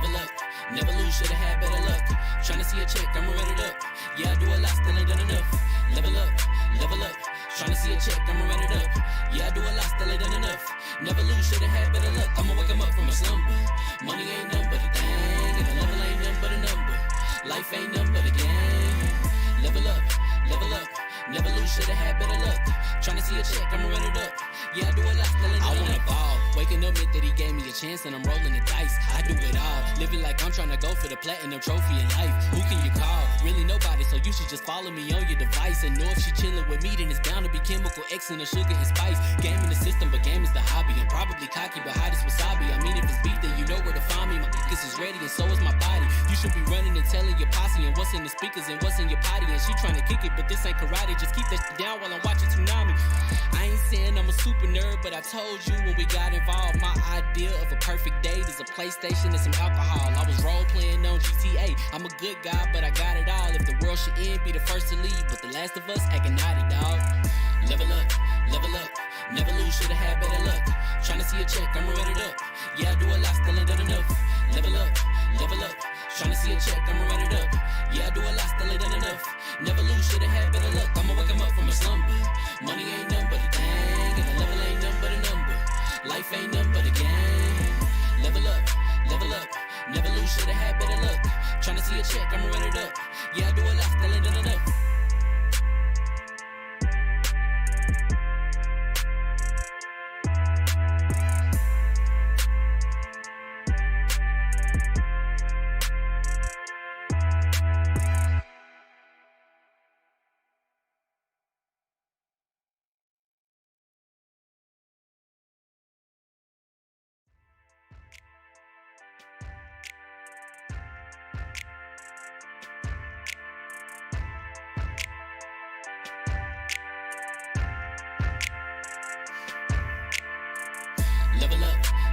Level up, never lose, should've had better luck. Tryna see a check, I'ma run it up. Yeah, I do a lot, still ain't done enough. Level up, tryna see a check, I'ma run it up. Yeah, I do a lot, still ain't done enough. Never lose, should've had better luck. I'ma wake 'em up from a slumber. Money ain't nothing but a thing, and the level ain't nothing but a number. Life ain't nothing but a game. Level up, never lose, should've had better luck. Tryna see a check, I'ma run it up. Yeah, I do a lot, still ain't done enough. I wanna ball, waking up meant that he gave me a chance and I'm rolling the dice. I do it all, living like I'm tryna go for the platinum trophy in life. Who can you call? Really nobody, so you should just follow me on your device. And know if she chillin' with me, then it's bound to be chemical X and the sugar and spice. Game in the system, but game is the hobby. I'm probably cocky, but hot as wasabi. I mean, if it's beef, then you know where to find me. My niggas is ready and so is my body. You should be running and telling your posse and what's in the speakers and what's in your potty. And she tryna kick it, but this ain't karate. Just keep that shit down while I'm watching Tsunami. I ain't saying I'm a super nerd, but I told you when we got involved, my idea of a perfect date is a PlayStation and some alcohol. I was role playing on GTA. I'm a good guy, but I got it all. If the world should end, be the first to leave, but the last of us acting naughty, dog. Level up, never lose, should've had better luck. Tryna see a check, I'ma run it up. Yeah, I do a lot, still ain't done enough. Level up, tryna see a check, I'ma run it up. Yeah, I do a lot, still ain't done enough. Never lose, should've had better luck. I'ma wake 'em up from a slumber. Money ain't nothing but a thing, and the level ain't nothing but a number. Life ain't nothing but a game. Level up, never lose, should've had better luck. Tryna see a check, I'ma run it up. Yeah, I do a lot, still ain't done enough.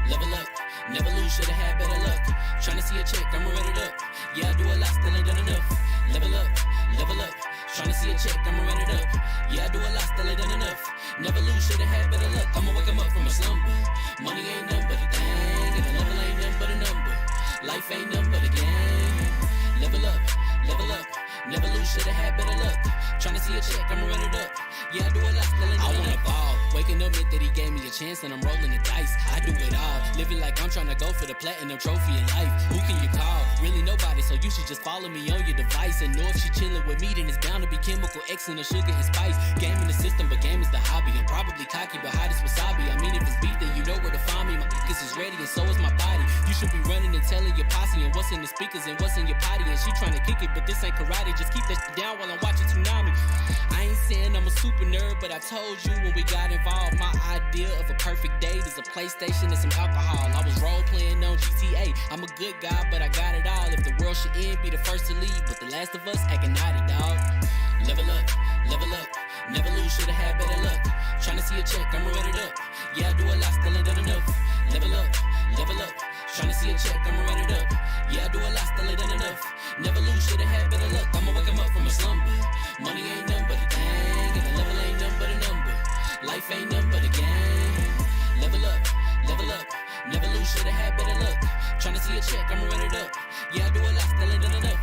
Level up, never lose, should've had better luck. Tryna see a check, I'ma run it up. Yeah, I do a lot, still ain't done enough. Level up, tryna see a check, I'ma run it up. Yeah, I do a lot, still ain't done enough. Never lose, should've had better luck. I'ma wake 'em up from a slumber. Money ain't nothing but a thing, and the level ain't nothing but a number. Life ain't nothing but a game. Level up, never lose, should've had better luck. Tryna see a check, I'ma run it up. Yeah, I do a lot, still ain't done enough. I wanna ball, waking up meant that he gave me a chance and I'm rolling the dice. I do it all, living like I'm tryna go for the platinum trophy in life. Who can you call? Really nobody, so you should just follow me on your device. And know if she chillin' with me, then it's bound to be chemical X and the sugar and spice. Game in the system, but game is the hobby. I'm probably cocky, but hot as wasabi. I mean, if it's beef, then you know where to find me. My niggas is ready and so is my body. You should be running and telling your posse and what's in the speakers and what's in your potty. And she tryna kick it, but this ain't karate. Just keep that shit down while I'm watching Tsunami. I ain't saying I'm a super nerd, but I told you when we got involved, my idea of a perfect date is a PlayStation and some alcohol. I was role playing on GTA. I'm a good guy, but I got it all. If the world should end, be the first to leave, but the last of us acting naughty, dog. Level up, never lose, should've had better luck. Tryna see a check, I'ma run it up. Yeah, I do a lot, still ain't done enough. Level up, tryna see a check, I'ma run it up. Yeah, I do a lot, still ain't done enough. Never lose, should've had better luck. I'ma wake 'em up from a slumber. Money ain't nothing but a thing, and the level ain't nothing but a number. Life ain't nothing but a game. Level up, never lose, should've had better luck. Tryna see a check, I'ma run it up. Yeah, I do a lot, still ain't done enough.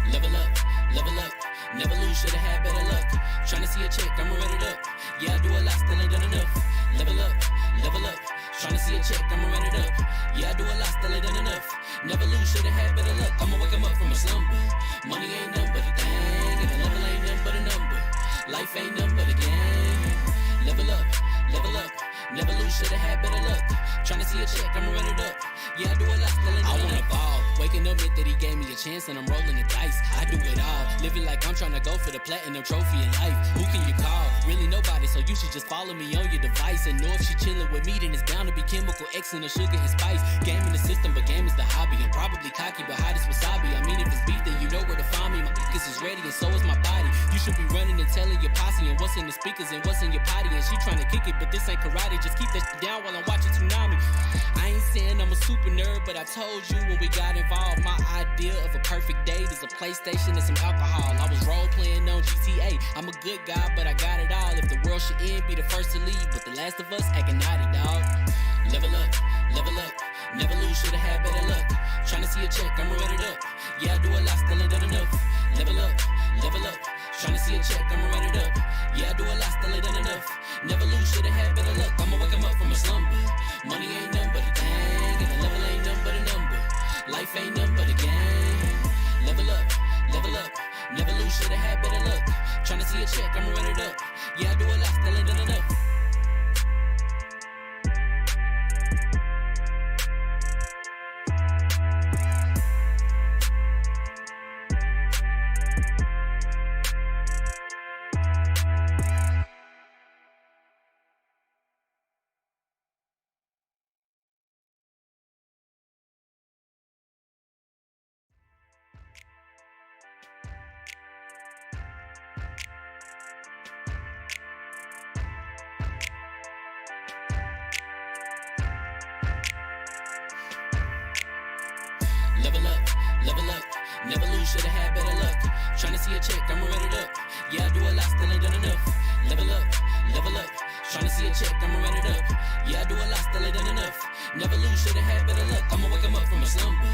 Level up, never lose, should've had better luck. Tryna see a check, I'ma run it up. Yeah, I do a lot, still ain't done enough. Level up, tryna see a check, I'ma run it up. Yeah, I do a lot, still ain't done enough. Never lose, should've had better luck. I'ma wake 'em up from a slumber. Money ain't nothing but a thing, and the level ain't nothing but a number. Life ain't nothing but a game. Level up, never lose, should've had better luck. Tryna see a check, I'ma run it up. Yeah, I do a lot, still ain't done enough. I wanna ball, Waking up meant that he gave me a chance and I'm rolling the dice. I do it all, living like I'm trying to go for the platinum trophy in life. Who can you call? Really nobody, so you should just follow me on your device. And know if she chillin' with me, then it's bound to be chemical X and the sugar and spice. Game in the system, but game is the hobby. I'm probably cocky, but hot as wasabi. I mean, if it's beef, then you know where to find me. My niggas is ready and so is my body. You should be running and telling your posse and what's in the speakers and what's in your potty. And she trying to kick it, but this ain't karate. Just keep that shit down while I'm watching Tsunami. I ain't saying I'm a super nerd, but I told you when we got involved, my idea of a perfect date is a PlayStation and some alcohol. I was role playing on GTA. I'm a good guy, but I got it all. If the world should end, be the first to leave, but the last of us acting naughty, dog. Level up, never lose, should've had better luck. Tryna see a check, I'ma run it up. Yeah, I do a lot, still ain't done enough. Level up, tryna see a check, I'ma run it up. Yeah, I do a lot, still ain't done enough. Never lose, should've had better luck. I'ma wake 'em up from a slumber. Money ain't nothing but a thing, and the level ain't nothing but a number. Life ain't nothing but a game. Level up, never lose, should've had better luck. Tryna see a check, I'ma run it up. Yeah, I do a lot, still ain't done enough. Level up, never lose, should've had better luck. Tryna see a check, I'ma run it up. Yeah, I do a lot, still ain't done enough. Level up, tryna see a check, I'ma run it up. Yeah, I do a lot, still ain't done enough. Never lose, should've had better luck. I'ma wake 'em up from a slumber.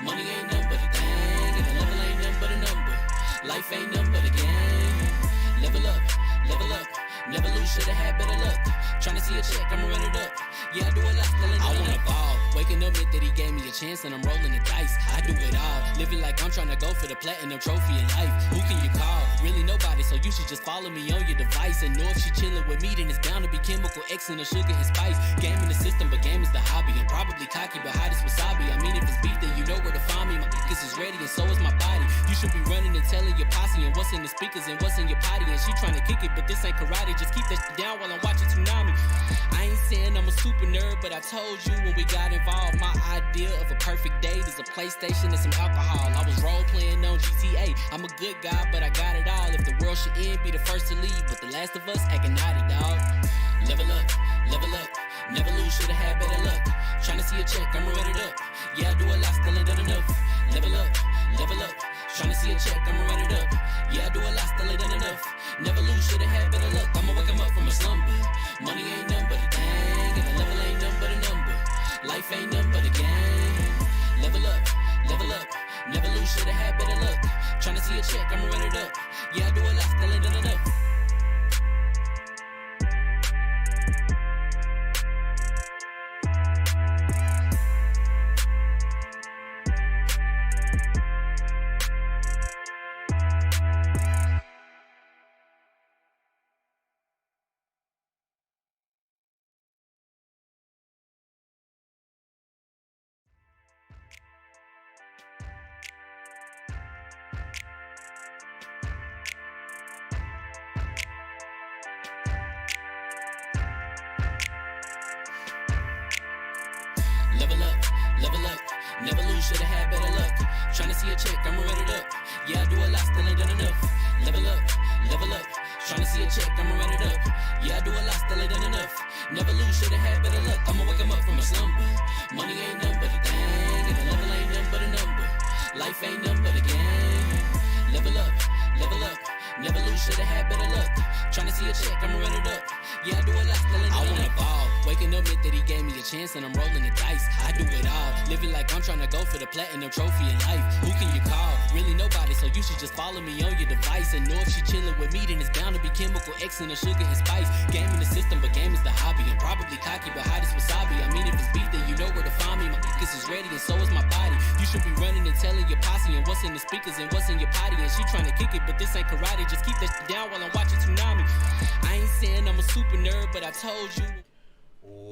Money ain't nothing but a thing, and the level ain't nothing but a number. Life ain't nothing but a game. Level up, never lose, should've had better luck. Tryna see a check, I'ma run it up. Yeah, I do a lot, still ain't done enough. I wanna ball. Waking up meant that he gave me a chance and I'm rolling the dice. I do it all, living like I'm trying to go for the platinum trophy in life. Who can you call? Really nobody, so you should just follow me on your device. And know if she chillin' with me, then it's bound to be chemical X and the sugar and spice. Game in the system, but game is the hobby. I'm probably cocky, but hot as wasabi. I mean, if it's beef, then you know where to find me. My niggas is ready and so is my body. You should be running and telling your posse and what's in the speakers and what's in your potty. And she trying to kick it, but this ain't karate. Just keep that shit down while I'm watching Tsunami. I ain't saying I'm a super nerd, but I told you when we got involved, my idea of a perfect date is a PlayStation and some alcohol. I was role playing on GTA. I'm a good guy, but I got it all. If the world should end, be the first to leave, but the last of us acting naughty, dog. Level up, never lose, should've had better luck. Tryna see a check, I'ma run it up. Yeah, I do a lot, still ain't done enough. Level up, tryna see a check, I'ma run it up. Yeah, I do a lot, still ain't done enough. Never lose, should've had better luck. I'ma wake 'em up from a slumber. Money ain't nothing but a thing, and the level ain't nothing but a number. Life ain't nothing but a game. Level up, never lose, should've had better luck. Tryna see a check, I'ma run it up. Yeah, I do a lot, still ain't done enough. Level up, never lose, should've had better luck. Tryna see a check, I'ma run it up. Yeah, I do a lot, still ain't done enough. Level up, tryna see a check, I'ma run it up. Yeah, I do a lot, still ain't done enough. Never lose, should've had better luck. I'ma wake 'em up from a slumber. Money ain't nothing but a thing, and the level ain't nothing but a number. Life ain't nothing but a game. Level up, never lose, should've had better luck. Tryna see a check, I'ma run it up. Yeah, I do a lot, still ain't done enough. I wanna ball. Waking up meant that he gave me a chance and I'm rolling the dice. I do it all, living like I'm trying to go for the platinum trophy in life. Who can you call? Really nobody, so you should just follow me on your device. And know if she chillin' with me, then it's bound to be chemical X and the sugar and spice. Game in the system, but game is the hobby. I'm probably cocky, but hot as wasabi. I mean, if it's beef, then you know where to find me. My niggas is ready and so is my body. You should be running and telling your posse and what's in the speakers and what's in your potty. And she trying to kick it, but this ain't karate. Just keep that shit down while I'm watching Tsunami. I ain't saying I'm a super nerd, but I told you.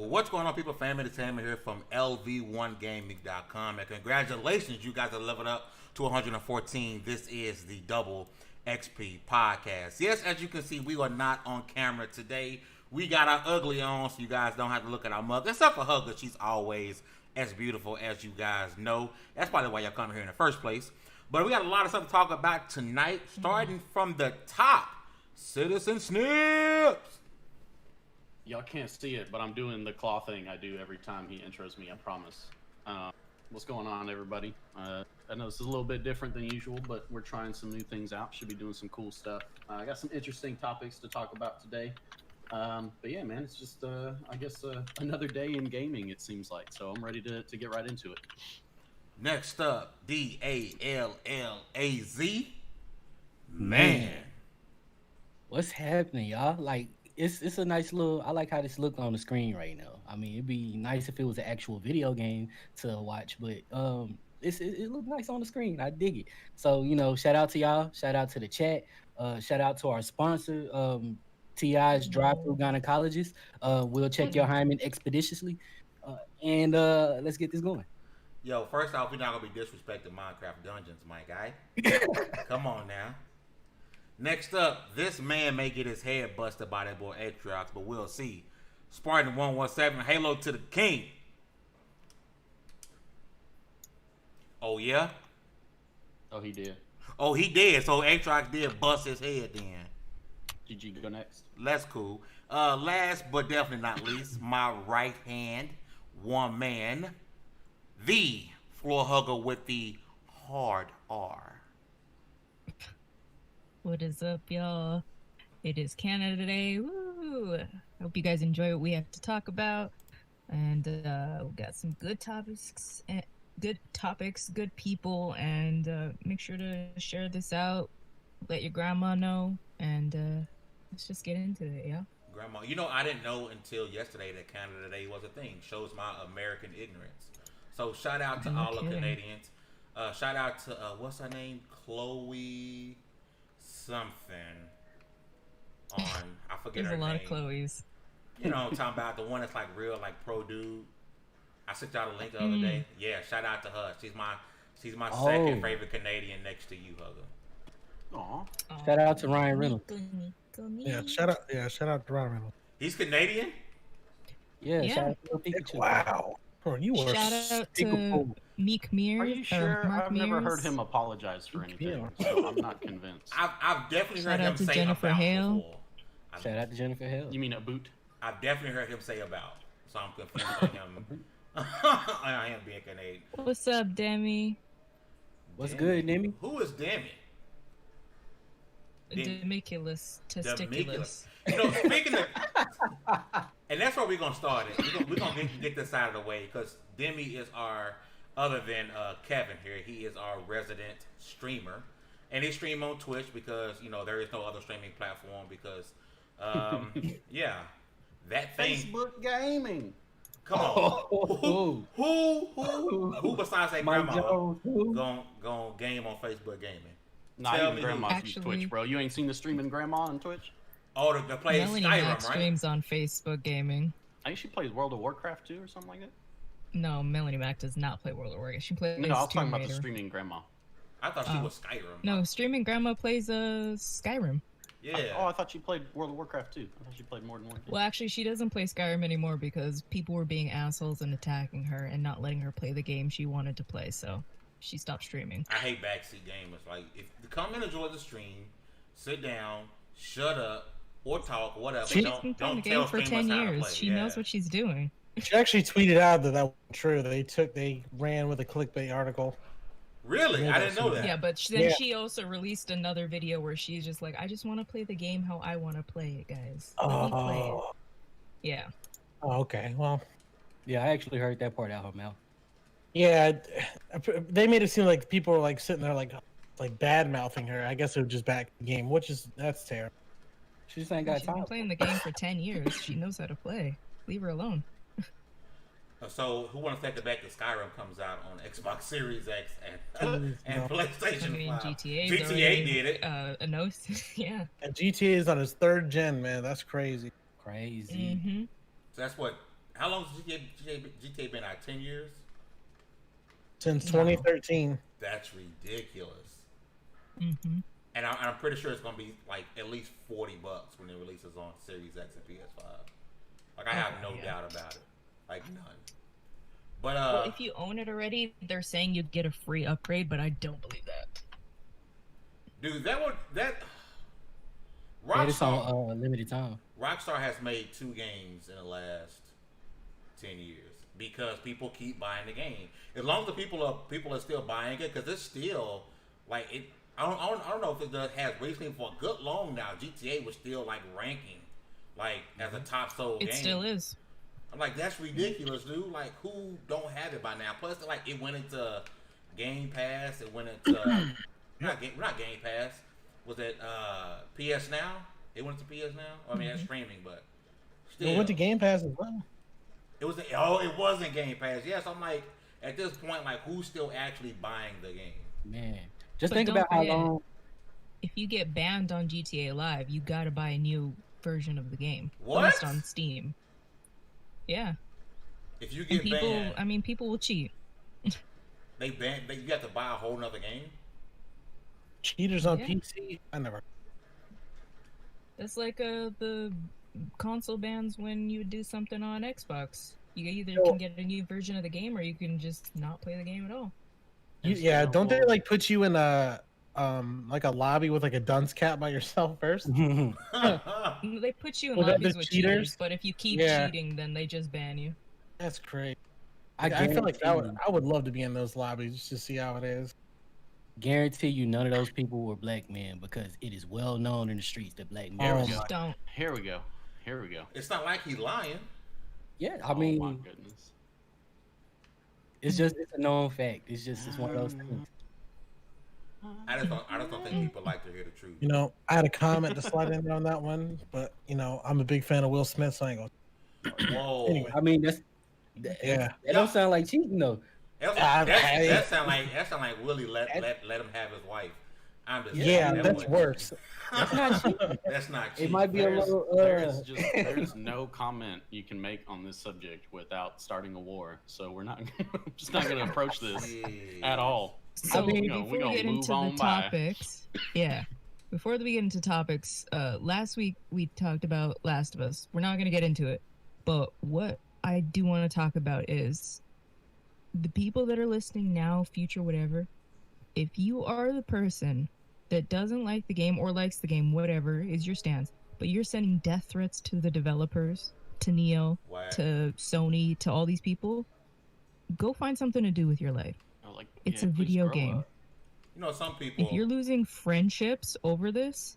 Well, what's going on, people? Family, it's Hammer here from LV1Gaming.com. And congratulations, you guys are leveled up to 114. This is the Double XP podcast. Yes, as you can see, we are not on camera today. We got our ugly on, so you guys don't have to look at our mug. Except for Hugger, she's always as beautiful as you guys know. That's probably why y'all come here in the first place. But we got a lot of stuff to talk about tonight, starting from the top. Citizen Snips. Y'all can't see it, but I'm doing the claw thing I do every time he intros me, I promise. What's going on, everybody? I know this is a little bit different than usual, but we're trying some new things out. Should be doing some cool stuff. I got some interesting topics to talk about today. But yeah, man, it's just, I guess, another day in gaming, it seems like. So I'm ready to get right into it. Next up, DALLAZ. Man. What's happening, y'all? Like, it's a nice little. I like how this looked on the screen right now. I mean, it'd be nice if it was an actual video game to watch, but it looked nice on the screen. I dig it. So shout out to y'all. Shout out to the chat. Shout out to our sponsor, TI's Drive-Thru Gynecologist. We'll check your hymen expeditiously, and let's get this going. Yo, first off, we're not gonna be disrespecting Minecraft Dungeons, my guy. Come on now. Next up, this man may get his head busted by that boy Atriox, but we'll see. Spartan 117, Halo to the King. Oh yeah? Oh, he did. Oh, he did. So Atriox did bust his head then. GG, go next. That's cool. Last but definitely not least, my right hand, one man, the floor hugger with the hard R. What is up, y'all? It is Canada Day. Woo! I hope you guys enjoy what we have to talk about. And we got some good topics, good people, and make sure to share this out. Let your grandma know, and let's just get into it, yeah? Grandma, I didn't know until yesterday that Canada Day was a thing. Shows my American ignorance. So shout out to all the Canadians. Shout out to, what's her name? Chloe something on, I forget her name. There's a lot of Chloes. You know what I'm talking about? The one that's like real, like pro dude. I sent y'all the link the other day. Yeah, shout out to her. She's my second favorite Canadian next to you, Hugger. Aw. Shout out to Ryan Reynolds. Yeah, shout out to Ryan Reynolds. He's Canadian? Yeah. Shout out to Pikachu. Wow. Bro, you are Shout out to Meek Mears. Are you sure? Mark I've never Mears. heard him apologize for anything, so I'm not convinced. I've definitely heard Shout out him to say Jennifer about Hale. before. Shout out to Jennifer Hale. You mean a boot? I've definitely heard him say about. So I'm confused on him. I am being Canadian. What's up, Demi? What's good, Demi? Who is Demi? Demiculous, testiculous. Speaking of, and that's where we're gonna start it. We're gonna get this out of the way because Demi is our, other than Kevin here, he is our resident streamer, and he stream on Twitch because there is no other streaming platform because, yeah, that thing. Facebook gaming. Come on, who besides that grandma gonna game on Facebook gaming? Not even grandma's Actually, use Twitch, bro. You ain't seen the streaming grandma on Twitch? Oh, the play Melanie Skyrim, Mac right? streams on Facebook Gaming. I think she plays World of Warcraft too, or something like that. No, Melanie Mac does not play World of Warcraft. She plays No, I was talking Tomb about the Raider. streaming grandma. I thought she was Skyrim. No, streaming grandma plays Skyrim. Yeah. Oh, I thought she played World of Warcraft too. I thought she played more than one game. Well, actually, she doesn't play Skyrim anymore because people were being assholes and attacking her and not letting her play the game she wanted to play. So she stopped streaming. I hate backseat gamers. Like, if you come and enjoy the stream, sit down, shut up, or talk, whatever. She's been playing the game for 10 years. She knows what she's doing. She actually tweeted out that wasn't true. They ran with a clickbait article. Really? I didn't know that. Yeah, but then she also released another video where she's just like, I just want to play the game how I want to play it, guys. Let me play it. Yeah. Oh, okay. Well, Yeah, I actually heard that part out of her mouth. yeah, they made it seem like people were like sitting there like bad mouthing her. I guess it was just back the game, that's terrible. She just ain't got She's been time. playing the game for 10 years. She knows how to play. Leave her alone. So, who wants to take it back to Skyrim comes out on Xbox Series X and PlayStation 5? I mean, GTA did it. Yeah. And GTA is on his 3rd gen, man. That's crazy. Crazy. Mm-hmm. So that's what, How long has GTA been out? 10 years? Since 2013. That's ridiculous. Mm-hmm. And I'm pretty sure it's gonna be like at least $40 when it releases on Series X and PS5. Like I have no doubt about it, like none. But Well, if you own it already, they're saying you'd get a free upgrade, but I don't believe that. dude, It's on limited time. Rockstar has made 2 games in the last 10 years because people keep buying the game. As long as the people are still buying it, because it's still like it. I don't know if it has recently for a good long now. GTA was still like ranking like as a top sold game. It still is. I'm like, that's ridiculous, dude. Like, who don't have it by now? Plus, like, it went into Game Pass. It went into not Game Pass. Was it PS Now? It went to PS Now. I mean, that's streaming, but still. It went to Game Pass as well. It was in Game Pass. Yes, I'm like, at this point, like, who's still actually buying the game? Man, just But think don't about how forget, long. If you get banned on GTA Live, you gotta buy a new version of the game. What? At least on Steam. Yeah. If you And get people, banned, I mean, people will cheat. you have to buy a whole nother game. Cheaters on Yeah. PC? I never. That's like the console bans when you do something on Xbox. You either So- can get a new version of the game or you can just not play the game at all. Yeah, don't they like put you in a like a lobby with like a dunce cap by yourself first? They put you in Well, they're lobbies the with cheaters? cheaters, but if you keep Yeah. cheating, then they just ban you. That's crazy. I I feel like guarantee I would love to be in those lobbies just to see how it is. guarantee you none of those people were black men because it is well known in the streets that black men. Oh are- my- Just don't. Here we go. It's not like he's lying. Yeah, I Oh my mean, goodness. it's a known fact. It's one of those things. I just don't think people like to hear the truth. You know, I had a comment to slide in on that one, but you know, I'm a big fan of Will Smith, so I ain't gonna. Whoa. Anyway. I mean, Yeah. that don't sound like cheating though. That sound like Willie let him have his wife. I'm just Yeah, saying, that's worse. That's not cheating. That's not cheap. It might be a little. There's no comment you can make on this subject without starting a war. So we're not just not going to approach this at all. So mean, before we we gonna get move into on the by. topics, yeah. Before we get into topics, last week we talked about Last of Us. We're not going to get into it, but what I do want to talk about is the people that are listening now, future, whatever. If you are the person that doesn't like the game or likes the game, whatever is your stance, but you're sending death threats to the developers, to Neo, Why? to Sony, to all these people, go find something to do with your life. Like, It's yeah, a please video grow game. up. You know, some people. If you're losing friendships over this,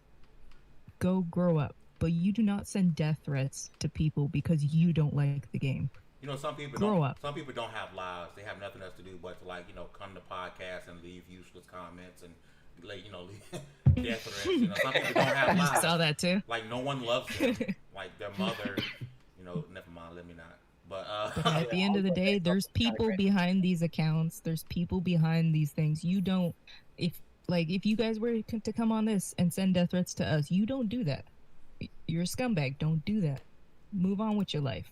go grow up. But you do not send death threats to people because you don't like the game. You know, some people Grow don't. up. Some people don't have lives. They have nothing else to do but to come to podcasts and leave useless comments and leave death threats. You know, some people don't have I lives. saw that too. Like no one loves them. Like their mother. Never mind. Let me not. But At the end of the day, there's people behind these accounts. There's people behind these things. You don't. If you guys were to come on this and send death threats to us, you don't do that. You're a scumbag. Don't do that. Move on with your life.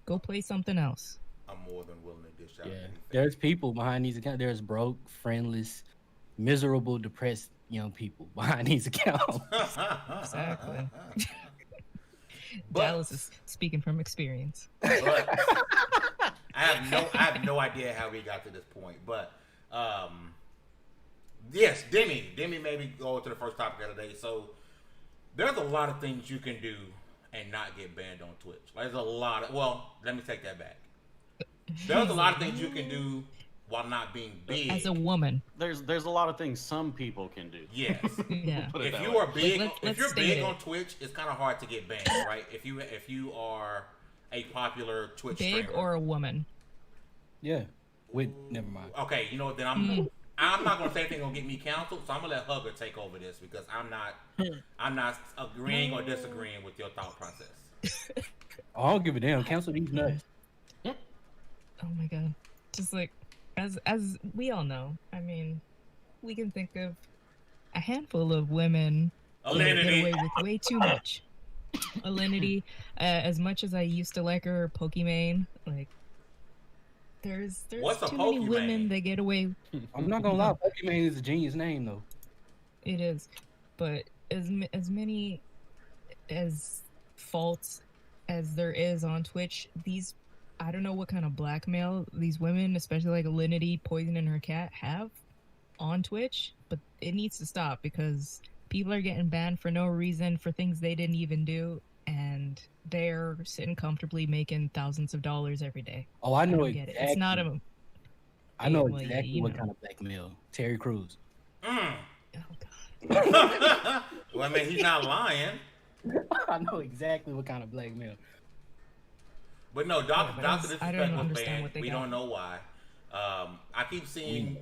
Go play something else. I'm more than willing to dish out. Yeah, anything. there's people behind these accounts. There's broke, friendless, miserable, depressed young people behind these accounts. Exactly. But- Dallas is speaking from experience. But I have no idea how we got to this point. But yes, Demi maybe go to the first topic of the day. So there's a lot of things you can do and not get banned on Twitch. There's a lot of let me take that back. There's a lot of things you can do while not being big. As a woman, There's a lot of things some people can do. Yes. yeah. Put it If that you way. are big, Let's if you're state big it. on Twitch, it's kind of hard to get banned, right? If you are a popular Twitch Big streamer. or a woman. Yeah. Never mind. Okay, you know what? Then I'm not gonna say anything gonna get me canceled, so I'm gonna let Hugger take over this because I'm not agreeing or disagreeing with your thought process. I don't give a damn. Cancel these nuts. Oh my god. Just like as we all know, I mean, we can think of a handful of women that get Alinity. away with way too much. Alinity, as much as I used to like her, Pokimane, like there's What's a too many Pokimane? women that get away. I'm not gonna lie, Pokemon is a genius name though. It is, but as many as faults as there is on Twitch, I don't know what kind of blackmail these women, especially like Alinity poisoning her cat, have on Twitch, but it needs to stop because people are getting banned for no reason for things they didn't even do, and they're sitting comfortably making thousands of dollars every day. Oh, I know don't get it. It's not a. I know well, exactly you what know. kind of blackmail. Terry Crews. Oh God. Well, I mean, he's not lying. I know exactly what kind of blackmail. But no, Doctor but I Disrespect don't was understand banned. what they We got. don't know why. I keep seeing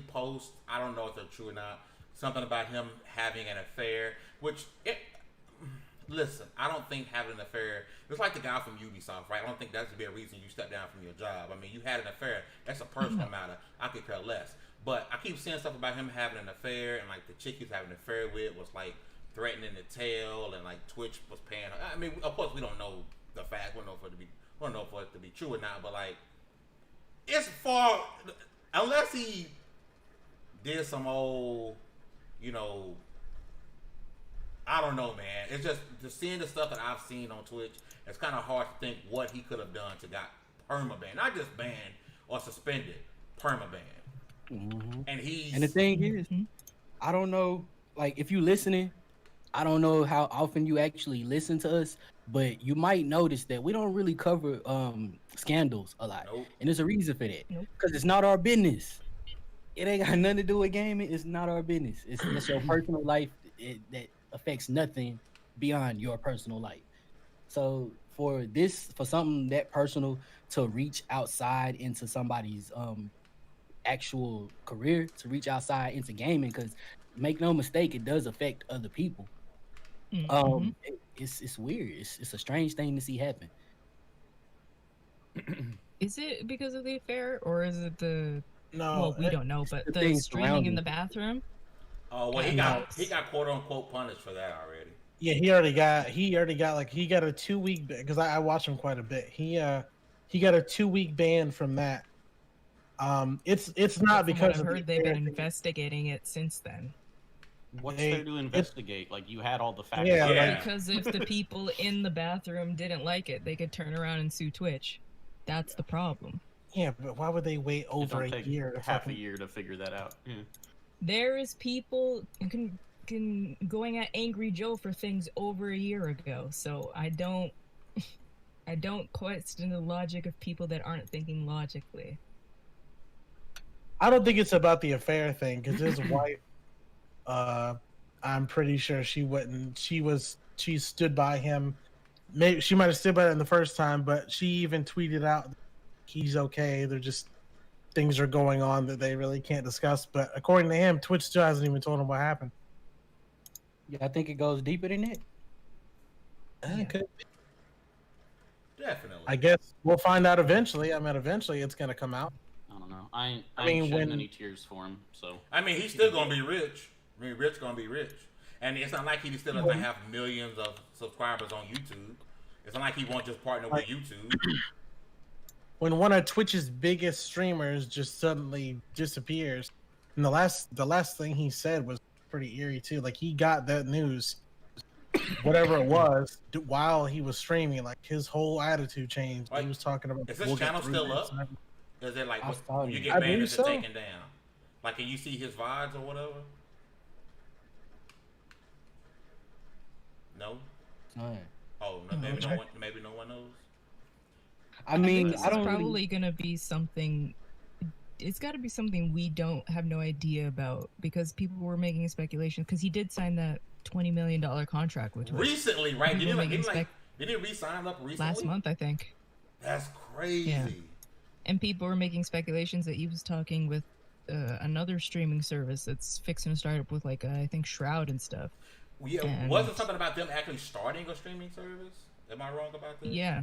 posts. I don't know if they're true or not. Something about him having an affair. Listen, I don't think having an affair. It's like the guy from Ubisoft, right? I don't think that should be a reason you step down from your job. I mean, you had an affair. That's a personal matter. I could care less. But I keep seeing stuff about him having an affair, and like the chick he's having an affair with was like threatening to tell, and like Twitch was paying her. I mean, of course, we don't know the fact. We don't know for it to be true or not. But like, it's far unless he did some old, I don't know, man. It's just seeing the stuff that I've seen on Twitch. It's kind of hard to think what he could have done to got permabanned, not just banned or suspended, permabanned. Mm-hmm. And the thing is, I don't know. Like, if you listening, I don't know how often you actually listen to us, but you might notice that we don't really cover scandals a lot, and there's a reason for that. Because it's not our business. It ain't got nothing to do with gaming. It's not our business. It's your personal life that affects nothing beyond your personal life. So for something that personal to reach outside into somebody's actual career, to reach outside into gaming, because make no mistake, it does affect other people. It's weird. It's a strange thing to see happen. Is it because of the affair, or is it the? No, Well, we don't know, but the things streaming in surrounding the bathroom. Oh well, he got quote unquote punished for that already. Yeah, he already got a 2-week because I watch him quite a bit. He got a 2-week ban from that. It's not because I've heard they've been investigating it since then. What's there to investigate? Like, you had all the facts. Yeah. Because if the people in the bathroom didn't like it, they could turn around and sue Twitch. That's the problem. Yeah, but why would they wait over a year? Half a year to figure that out. Yeah. There is people going at Angry Joe for things over a year ago. So I don't question the logic of people that aren't thinking logically. I don't think it's about the affair thing because his wife, I'm pretty sure she stood by him. Maybe she might have stood by him the first time, but she even tweeted out he's okay. They're just things are going on that they really can't discuss. But according to him, Twitch still hasn't even told him what happened. Yeah, I think it goes deeper than that. Definitely. Definitely. I guess we'll find out eventually. I mean, eventually it's gonna come out. I don't know. I ain't shedding any tears for him. So I mean, he's still gonna be rich. I mean, Rich gonna be rich, and it's not like he still doesn't have millions of subscribers on YouTube. It's not like he won't just partner with YouTube. When one of Twitch's biggest streamers just suddenly disappears, and the last thing he said was pretty eerie too. Like, he got that news, whatever it was, while he was streaming. Like, his whole attitude changed. Like, he was talking about. Is this channel still up? Is it like when you I get banned, believe is it so. taken down? Like, can you see his VODs or whatever? No. Oh, no, maybe no one knows. I mean, this is probably gonna be something. It's got to be something we don't have no idea about, because people were making speculation, because he did sign that $20 million contract with Twitch recently, right? Did he re-sign up recently? last month, I think. That's crazy. Yeah. And people were making speculations that he was talking with another streaming service that's fixing to start up with, like, I think Shroud and stuff. Yeah, wasn't something about them actually starting a streaming service? Am I wrong about this? Yeah.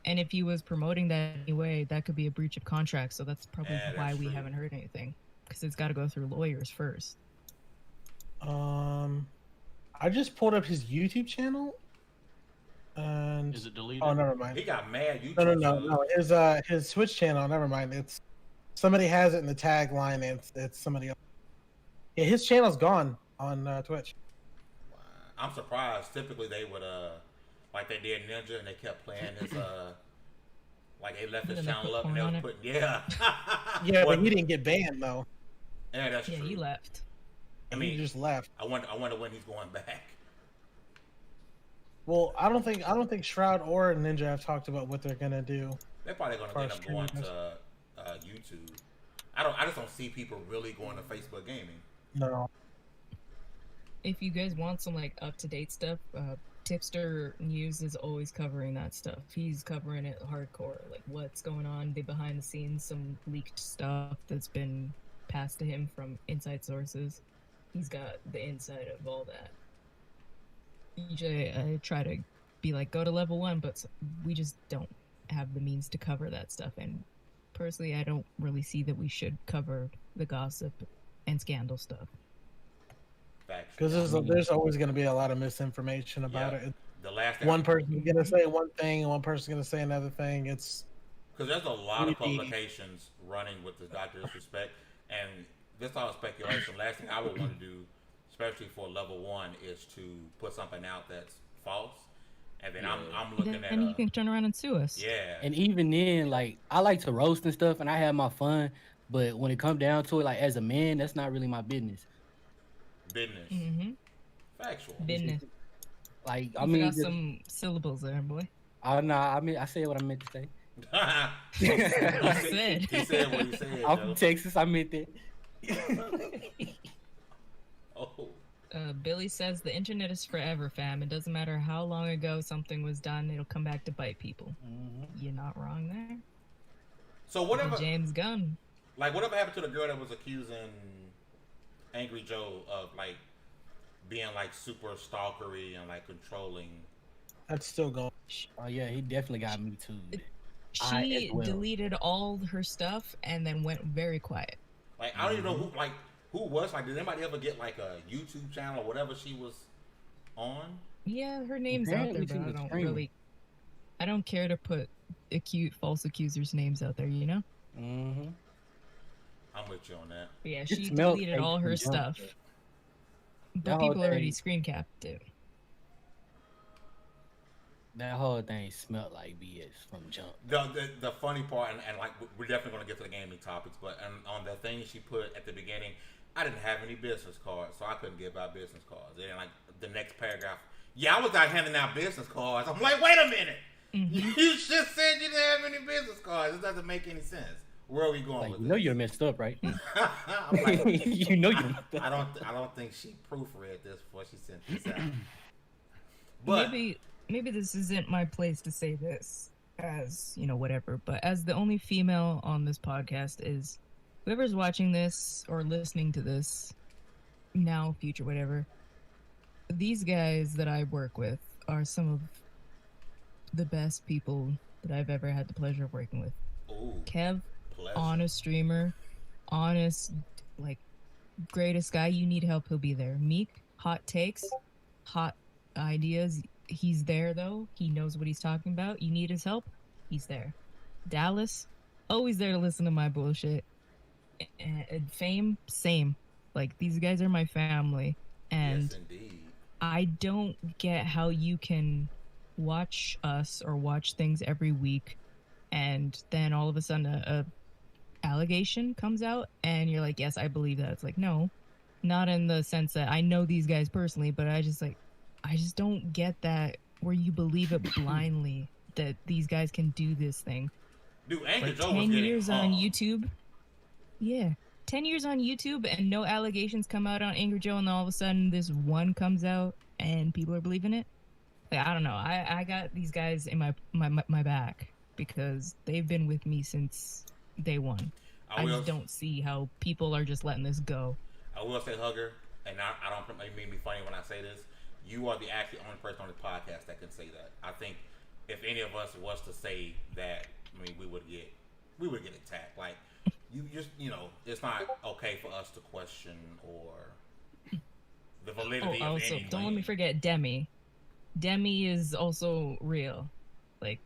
And if he was promoting that anyway, that could be a breach of contract. So that's probably why we haven't heard anything, because it's got to go through lawyers first. I just pulled up his YouTube channel, And Is it deleted? oh, never mind. He got mad YouTube. No. His Switch channel. Never mind. It's somebody has it in the tagline. And it's somebody else. Yeah, his channel's gone on Twitch. Wow. I'm surprised. Typically, they would like they did Ninja, and they kept playing his like they left his Then they channel put up, and porn they on was it. putting yeah. Yeah, Well, but he didn't get banned though. yeah, that's Yeah, true. he left. I mean, He just left. I wonder when he's going back. Well, I don't think Shroud or Ninja have talked about what they're gonna do. They're probably gonna Or end up going streamers. to YouTube. I just don't see people really going to Facebook gaming. No. If you guys want some like up to date stuff, Tipster News is always covering that stuff. He's covering it hardcore, like what's going on, the behind the scenes, some leaked stuff that's been passed to him from inside sources. He's got the inside of all that. Usually I try to be like, go to level 1, but we just don't have the means to cover that stuff. And personally, I don't really see that we should cover the gossip and scandal stuff. Facts. Because there's always going to be a lot of misinformation about it. The last thing One person's going to say one thing, and one person's going to say another thing. It's because there's a lot of really- publications running with this Dr. Disrespect, and this all speculation. Last thing I would want to do, especially for level 1, is to put something out that's false, and then I'm looking Then at you can turn around and sue us. yeah. And even then, like I like to roast and stuff, and I have my fun. But when it comes down to it, like as a man, that's not really my business. Business. Mm-hmm. Factual. Business. Like I You mean, got some syllables there, boy. I said what I meant to say. he said. He said what he said. I'm Joe. from Texas. I meant that. Oh. Billy says the internet is forever, fam. It doesn't matter how long ago something was done, it'll come back to bite people. You're not wrong there. So whatever, James Gunn. like whatever happened to the girl that was accusing Angry Joe of like being like super stalkery and like controlling? that's still going. Oh yeah, he definitely got me too. She as well. deleted all her stuff and then went very quiet. Like I don't even know who was like. Did anybody ever get like a YouTube channel or whatever she was on? Yeah, her name's out there, Apparently but she I was don't streaming. I don't care to put false accusers' names out there, you know? Mm-hmm. I'm with you on that. But yeah, It she smelled deleted fake all her from jump. stuff. That But whole people already thing- screen capped it. That whole thing smelled like BS from jump. The funny part, and like we're definitely gonna get to the gaming topics, but on the thing she put at the beginning, I didn't have any business cards, so I couldn't give out business cards. And like the next paragraph, yeah, I was out handing out business cards. I'm like, wait a minute, Mm-hmm. you just said you didn't have any business cards. It doesn't make any sense. Where are we going Like with you know this? you're messed up, right? I'm like, You know you're messed up. I don't think she proofread this before she sent this out. But Maybe this isn't my place to say this as, you know, whatever, but as the only female on this podcast is whoever's watching this or listening to this now, future, whatever, these guys that I work with are some of the best people that I've ever had the pleasure of working with. ooh, Kev, pleasure. honest streamer, honest, like, greatest guy. You need help, he'll be there. Meek, hot takes, hot ideas. He's there though. He knows what he's talking about. You need his help, he's there. Dallas, always there to listen to my bullshit. And Fame, same. Like, these guys are my family, and Yes, indeed. I don't get how you can watch us or watch things every week and then all of a sudden a allegation comes out and you're like, yes, I believe that. It's like, no, not in the sense that I know these guys personally, but I just don't get that where you believe it blindly that these guys can do this thing. Dude, Angry Like Joe was 10 getting years on hung. YouTube. Yeah. 10 years on YouTube and no allegations come out on Angry Joe, and then all of a sudden this one comes out and people are believing it. Like, I don't know. I got these guys in my back because they've been with me since day one. I just don't see how people are just letting this go. I will say, Hugger, and I don't mean to be funny when I say this. You are the actually only person on the podcast that can say that. I think if any of us was to say that, I mean, we would get attacked. Like, you just, it's not okay for us to question or the validity of Also, anything. don't let me forget Demi. Demi is also real. Like,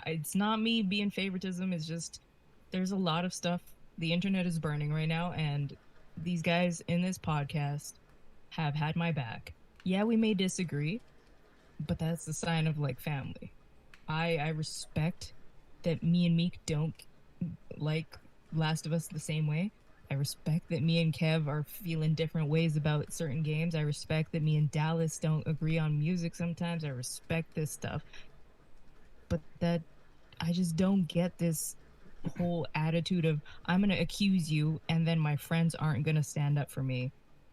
it's not me being favoritism. It's just there's a lot of stuff. The internet is burning right now, and these guys in this podcast have had my back. Yeah, we may disagree, but that's a sign of like family. I respect that me and Meek don't like Last of Us the same way. I respect that me and Kev are feeling different ways about certain games. I respect that me and Dallas don't agree on music sometimes. I respect this stuff. But that I just don't get this whole attitude of I'm going to accuse you and then my friends aren't going to stand up for me.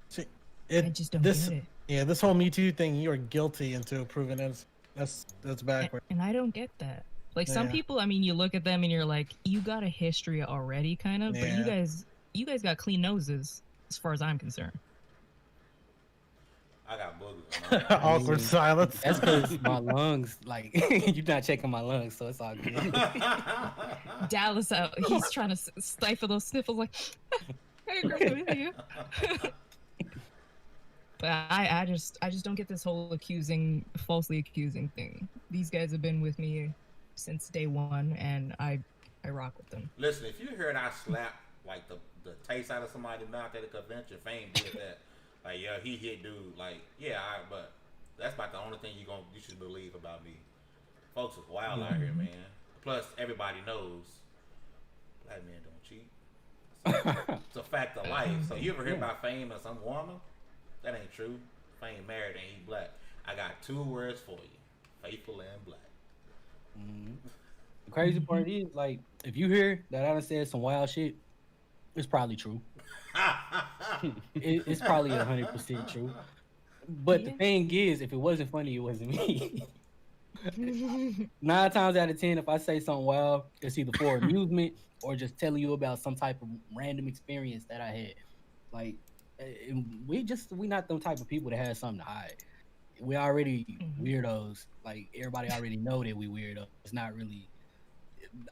See, I just don't get it. Yeah, this whole Me Too thing, you're guilty until proven that's backward. And I don't get that. Like some people, I mean, you look at them and you're like, you got a history already, kind of. But you guys got clean noses, as far as I'm concerned. I got boogers. Awkward silence. That's because my lungs, like, you're not checking my lungs, so it's all good. Dallas out. He's trying to stifle those sniffles, like, I agree with you. But I just don't get this whole falsely accusing thing. These guys have been with me since day one, and I rock with them. Listen, if you heard I slap like the taste out of somebody's mouth at a convention, Fame did that. Like, yeah, he hit dude. Like, yeah, but that's about the only thing you should believe about me. Folks is wild out here, man. Plus, everybody knows black men don't cheat. It's a fact of life. So you ever hear about Fame or some woman? That ain't true. Fame married and he black. I got 2 words for you: faithful and black. The crazy part is, like, if you hear that I done said some wild shit, it's probably true. It's probably 100% true. But the thing is, if it wasn't funny, it wasn't me. 9 times out of 10, if I say something wild, it's either for amusement or just telling you about some type of random experience that I had. Like, we not them type of people that have something to hide. We already weirdos. Like, everybody already know that we weirdos. It's not really.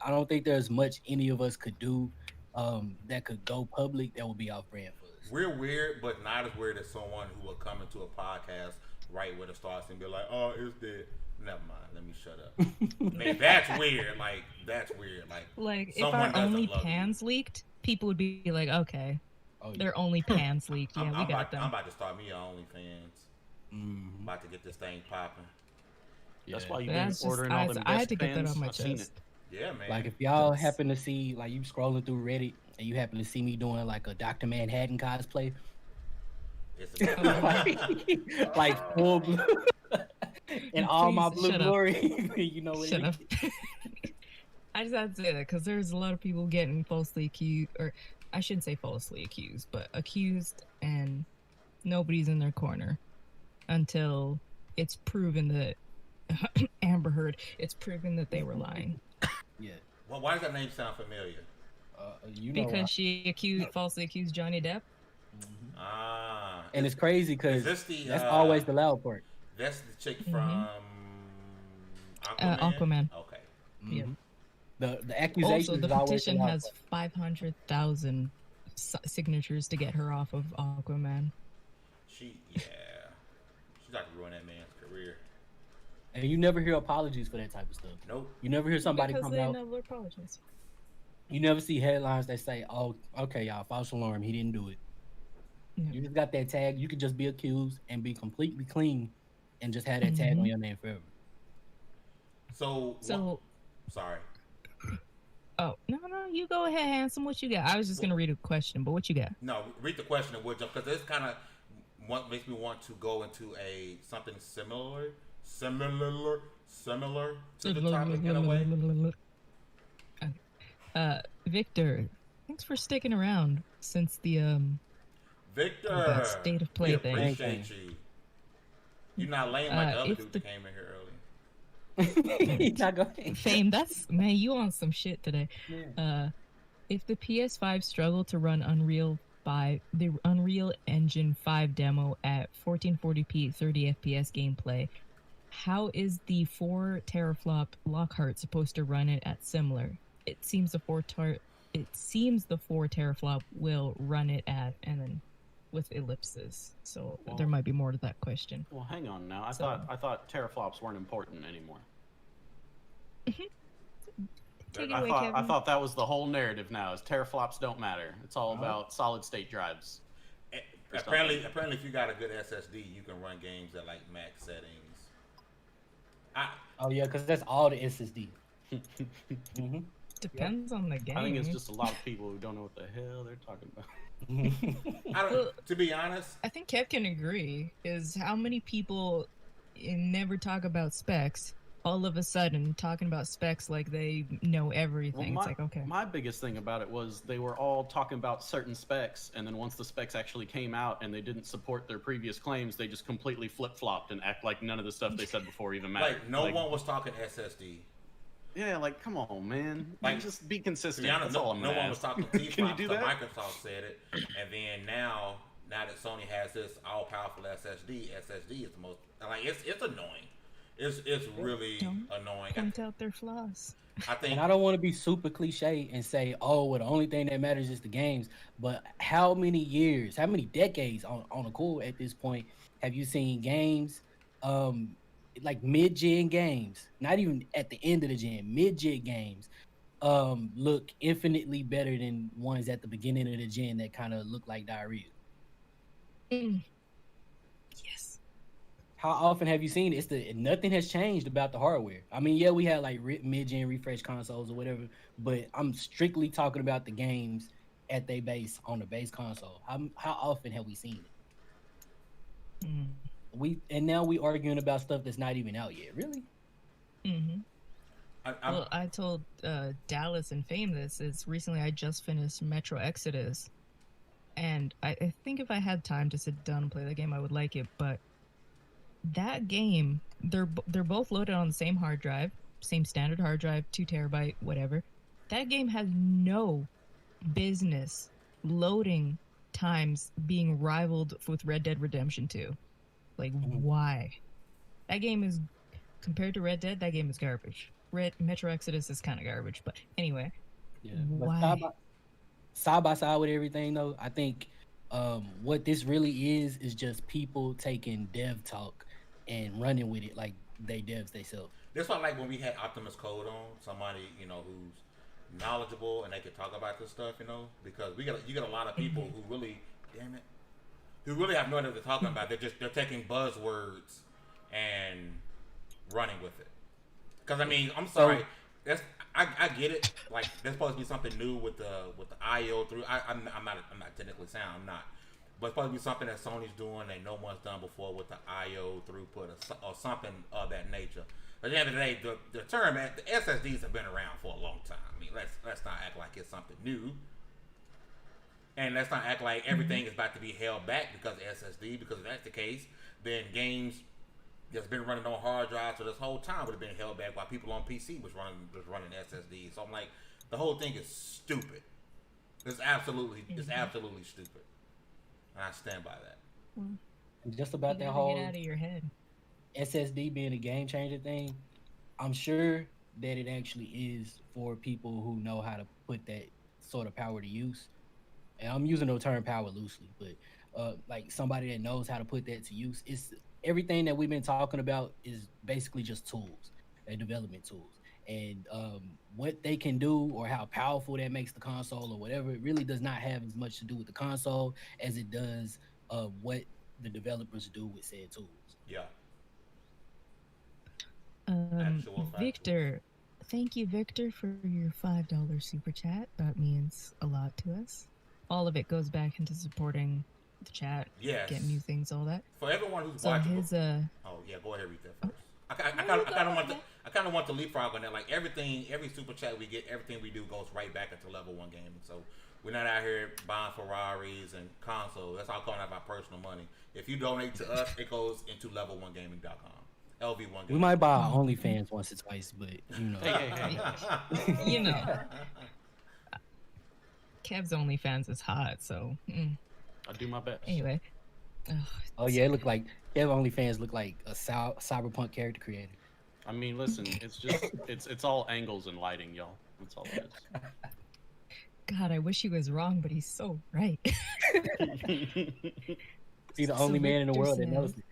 I don't think there's much any of us could do that could go public that would be off brand for us. We're weird, but not as weird as someone who will come into a podcast right where it starts and be like, "Oh, it's dead." Never mind. Let me shut up. Man, that's weird. Like, that's weird. Like if our only pans leaked, people would be like, "Okay, their only pans leaked. Yeah, we got them." I'm about to start me on OnlyFans. About to get this thing popping. That's why you've been ordering all them I had to get that pans. on my I've seen chest. Yeah, man. Like, if y'all happen to see, like, you scrolling through Reddit and you happen to see me doing like a Dr. Manhattan cosplay, like full blue and all my blue glory, you know what Shut up. I just have to say that because there's a lot of people getting falsely accused, or I shouldn't say falsely accused, but accused, and nobody's in their corner until it's proven that Amber Heard, it's proven that they were lying. Yeah. Well, why does that name sound familiar? Because she falsely accused Johnny Depp. And it's crazy because that's always the loud part. That's the chick from Aquaman. Okay. Yeah. The accusation. Also, the petition has 500,000 signatures to get her off of Aquaman. She's not to ruin that man's career. And you never hear apologies for that type of stuff. Nope. You never hear somebody come out. Because they never apologize. You never see headlines that say, "Oh, okay, y'all, false alarm. He didn't do it." Yeah. You just got that tag. You could just be accused and be completely clean, and just have that tag on your name forever. So sorry. Oh no! You go ahead, handsome. What you got? I was just gonna read a question, but what you got? No, read the question and we'll jump, because this kind of what makes me want to go into something similar to the topic in a way. Victor, thanks for sticking around since the Victor, state of play thing. Appreciate you. You're not lame like the other dude that came in here early. Fame, that's man, you on some shit today. Yeah. If the PS5 struggled to run the Unreal Engine 5 demo at 1440p 30 FPS gameplay, how is the 4 teraflop Lockhart supposed to run it at similar? It seems the 4 teraflop will run it at, and then with ellipses, so Well- there might be more to that question. Well, hang on now. I So- thought teraflops weren't important anymore. Take it I away, thought Kevin. I thought that was the whole narrative now. Is teraflops don't matter. It's all about solid state drives. Apparently, if you got a good SSD, you can run games at like max settings. Oh yeah, because that's all the SSD. Depends on the game. I think it's just a lot of people who don't know what the hell they're talking about. To be honest, I think Kev can agree. Is how many people never talk about specs, all of a sudden talking about specs like they know everything. It's like, okay. My biggest thing about it was they were all talking about certain specs, and then once the specs actually came out and they didn't support their previous claims, they just completely flip-flopped and act like none of the stuff they said before even mattered. like no one was talking SSD. Yeah, like, come on, man. Like, just be consistent. To be honest, That's all I'm no gonna one was ask. talking Can you T-flops do until that? Microsoft said it, and then now that Sony has this all-powerful SSD is the most like it's annoying. It's really Don't annoying. Point out their flaws. I think And I don't want to be super cliche and say, oh, well, the only thing that matters is the games. But how many years, how many decades on a core at this point have you seen games, like mid-gen games, not even at the end of the gen, mid-gen games, look infinitely better than ones at the beginning of the gen that kind of look like diarrhea? Yes. How often have you seen it? Nothing has changed about the hardware. I mean, yeah, we had like mid-gen refresh consoles or whatever, but I'm strictly talking about the games at their base on the base console. How often have we seen it? Now we arguing about stuff that's not even out yet. Really? Well, I told Dallas and Fame this is recently I just finished Metro Exodus, and I think if I had time to sit down and play the game, I would like it. But that game, they're both loaded on the same hard drive, same standard hard drive, 2 terabyte, whatever. That game has no business loading times being rivaled with Red Dead Redemption 2. Like, why? That game is, compared to Red Dead, that game is garbage. Metro Exodus is kind of garbage, but anyway. Yeah. Why? But side by side with everything, though, I think what this really is just people taking dev talk and running with it like they devs themselves. That's why, like when we had Optimus Code on, somebody who's knowledgeable and they could talk about this stuff, because you get a lot of people who really, who really have no idea what they're talking about. They're taking buzzwords and running with it. Because I mean, I'm sorry, I get it. Like there's supposed to be something new with the IO through. I'm not technically sound. I'm not. But it's supposed to be something that Sony's doing that no one's done before with the I/O throughput or something of that nature. But at the end of the day, the term the SSDs have been around for a long time. I mean, let's not act like it's something new, and let's not act like everything is about to be held back because of SSD. Because if that's the case, then games that's been running on hard drives for this whole time would have been held back while people on PC was running SSDs. So I'm like, the whole thing is stupid. It's absolutely stupid. And I stand by that. And just about You that gotta whole get out of your head. SSD being a game changer thing, I'm sure that it actually is for people who know how to put that sort of power to use. And I'm using the term power loosely, but like somebody that knows how to put that to use. It's everything that we've been talking about is basically just tools and development tools. And what they can do or how powerful that makes the console or whatever, it really does not have as much to do with the console as it does what the developers do with said tools. Yeah. Actual Victor, thank you, Victor, for your $5 super chat. That means a lot to us. All of it goes back into supporting the chat, getting new things, all that. For everyone who's So watching, his oh yeah, go ahead, read that first. I kind of want to leapfrog on that. Like every super chat we get, everything we do goes right back into level 1 gaming. So we're not out here buying Ferraris and consoles. That's all coming out of our personal money. If you donate to us, it goes into level1gaming.com. LV1 gaming. We might buy our OnlyFans once or twice, but Hey. you know, Kev's OnlyFans is hot, so. I do my best. Anyway. oh yeah, it looked like OnlyFans look like a cyberpunk character creator. I mean, listen, it's just it's all angles and lighting, y'all. That's all it is. God, I wish he was wrong, but he's so right. Be the So only man in the Victor world that knows says,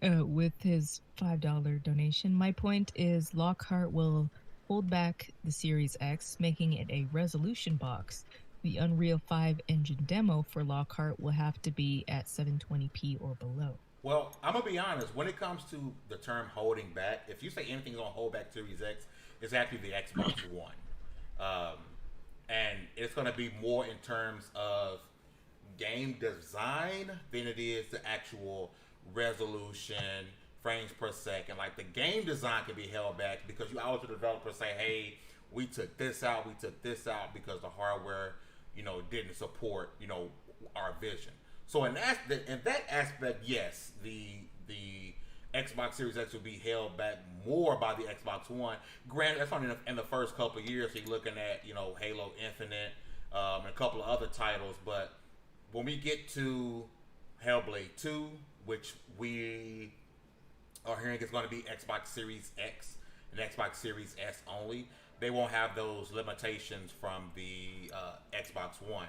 it. with his $5 donation, my point is Lockhart will hold back the Series X, making it a resolution box. The Unreal 5 engine demo for Lockhart will have to be at 720p or below. Well, I'm gonna be honest. When it comes to the term holding back, if you say anything's gonna hold back Series X, it's actually the Xbox One, um, and it's gonna be more in terms of game design than it is the actual resolution, frames per second. Like the game design can be held back because you allow the developer say, "Hey, we took this out, because the hardware, didn't support, our vision." So in that aspect, yes, the Xbox Series X will be held back more by the Xbox One. Granted, that's only in the first couple of years. So you're looking at Halo Infinite and a couple of other titles, but when we get to Hellblade 2, which we are hearing is going to be Xbox Series X and Xbox Series S only, they won't have those limitations from the Xbox One.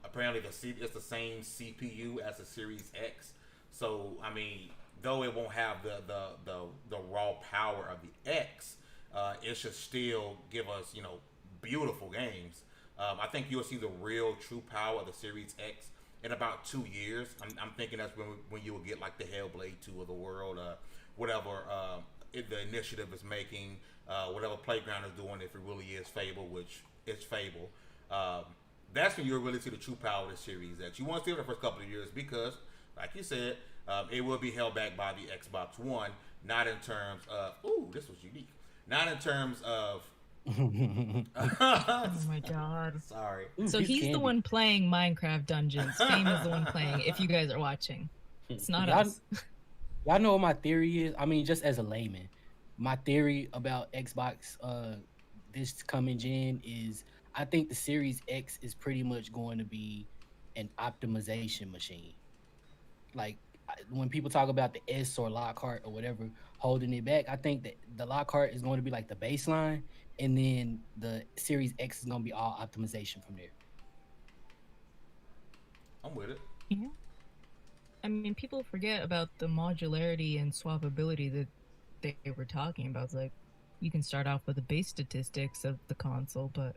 Apparently, it's the same CPU as the Series X. So, I mean, though it won't have the raw power of the X, it should still give us, beautiful games. I think you'll see the real true power of the Series X in about 2 years. I'm thinking that's when you will get like the Hellblade 2 of the world, whatever the initiative is making, whatever Playground is doing, if it really is Fable, which it's Fable. That's when you'll really see the true power of the Series X. You won't see it the first couple of years because, like you said, it will be held back by the Xbox One, not in terms of, this was unique. Not in terms of Oh my god. Sorry. So he's the one playing Minecraft Dungeons. Fame is the one playing, if you guys are watching. It's not us. Y'all know what my theory is? I mean, just as a layman, my theory about Xbox this coming gen is I think the Series X is pretty much going to be an optimization machine. Like when people talk about the S or Lockhart or whatever holding it back, I think that the Lockhart is going to be like the baseline, and then the Series X is going to be all optimization from there. I'm with it. Yeah. I mean, people forget about the modularity and swappability that they were talking about. It's like, you can start off with the base statistics of the console, but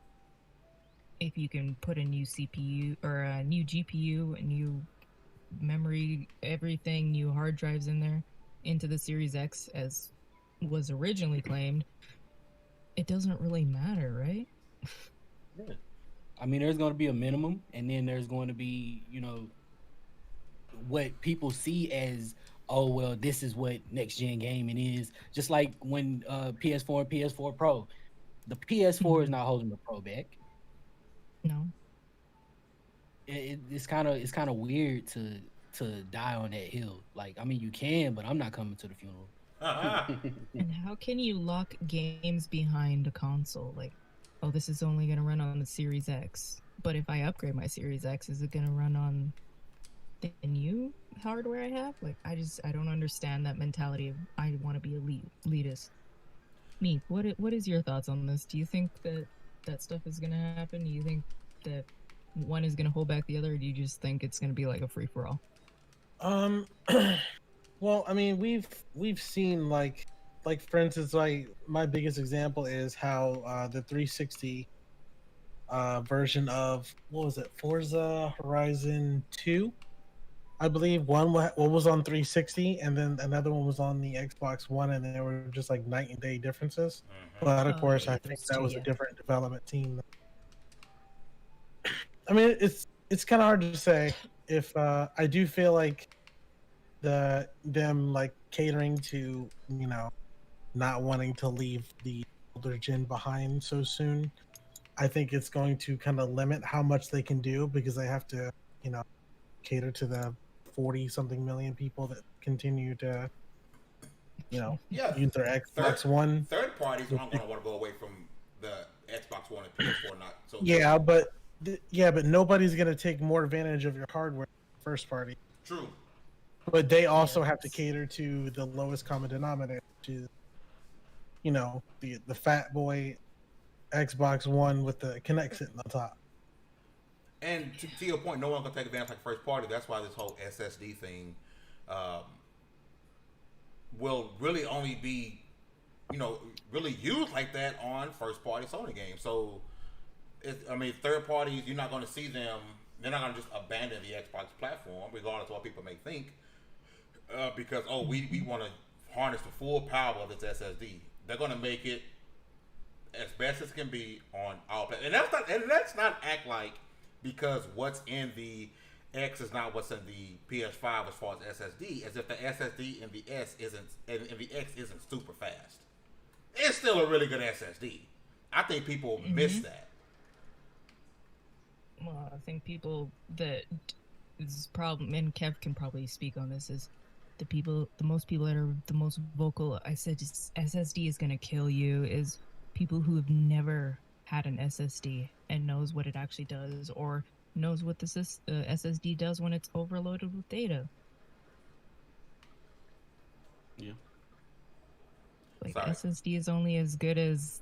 if you can put a new CPU or a new GPU, a new memory, everything, new hard drives in there into the Series X as was originally claimed, it doesn't really matter, right? Yeah. I mean, there's going to be a minimum, and then there's going to be, what people see as, oh, well, this is what next-gen gaming is. Just like when PS4 and PS4 Pro. The PS4 is not holding the Pro back. No. It's kind of weird to die on that hill. Like, I mean, you can, but I'm not coming to the funeral. And how can you lock games behind a console? Like, oh, this is only going to run on the Series X. But if I upgrade my Series X, is it going to run on the new hardware I have? Like, I don't understand that mentality of I want to be elitist. Me, what is your thoughts on this? Do you think that stuff is going to happen? Do you think that one is going to hold back the other, or do you just think it's going to be like a free-for-all? Well, I mean, we've seen like for instance, like my biggest example is how the 360 version of what was it, Forza Horizon 2, I believe one was on 360, and then another one was on the Xbox One, and there were just like night and day differences. But of course, I think that was a different development team. I mean, it's kind of hard to say. If I do feel like them like catering to not wanting to leave the older gen behind so soon, I think it's going to kind of limit how much they can do because they have to cater to the 40 something million people that continue to use their Xbox One. Third parties aren't going to want to go away from the Xbox One and PS4. Not so. But nobody's going to take more advantage of your hardware first party. True. But they also have to cater to the lowest common denominator, which is, the fat boy Xbox One with the Kinect sitting on top. And to your point, no one can take advantage like first party. That's why this whole SSD thing will really only be, really used like that on first party Sony games. So, third parties, you're not going to see them. They're not going to just abandon the Xbox platform, regardless of what people may think, because we want to harness the full power of this SSD. They're going to make it as best as can be on all platforms. And let's not act like because what's in the X is not what's in the PS5 as far as SSD, as if the SSD in the X isn't super fast. It's still a really good SSD. I think people miss that. Well, I think people that is problem, and Kev can probably speak on this, is the most people that are the most vocal. I said SSD is gonna kill you. Is people who have never had an SSD and knows what it actually does, or knows what the SSD does when it's overloaded with data. Yeah. Like Sorry. SSD is only as good as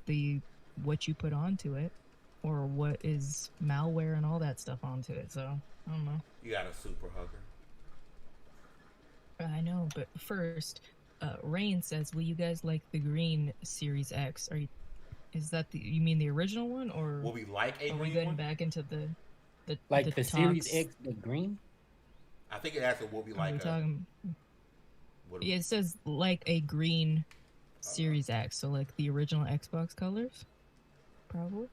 what you put onto it, or what is malware and all that stuff onto it. So I don't know. You got a super hugger. I know, but first, Rain says, "Will you guys like the green Series X? Is that you mean the original one, or Will we like a are we green getting one? back into the Series talks? X, the green? I think it actually will be Are like we a. talking? What Yeah, it says like a green Series X, so like the original Xbox colors, probably.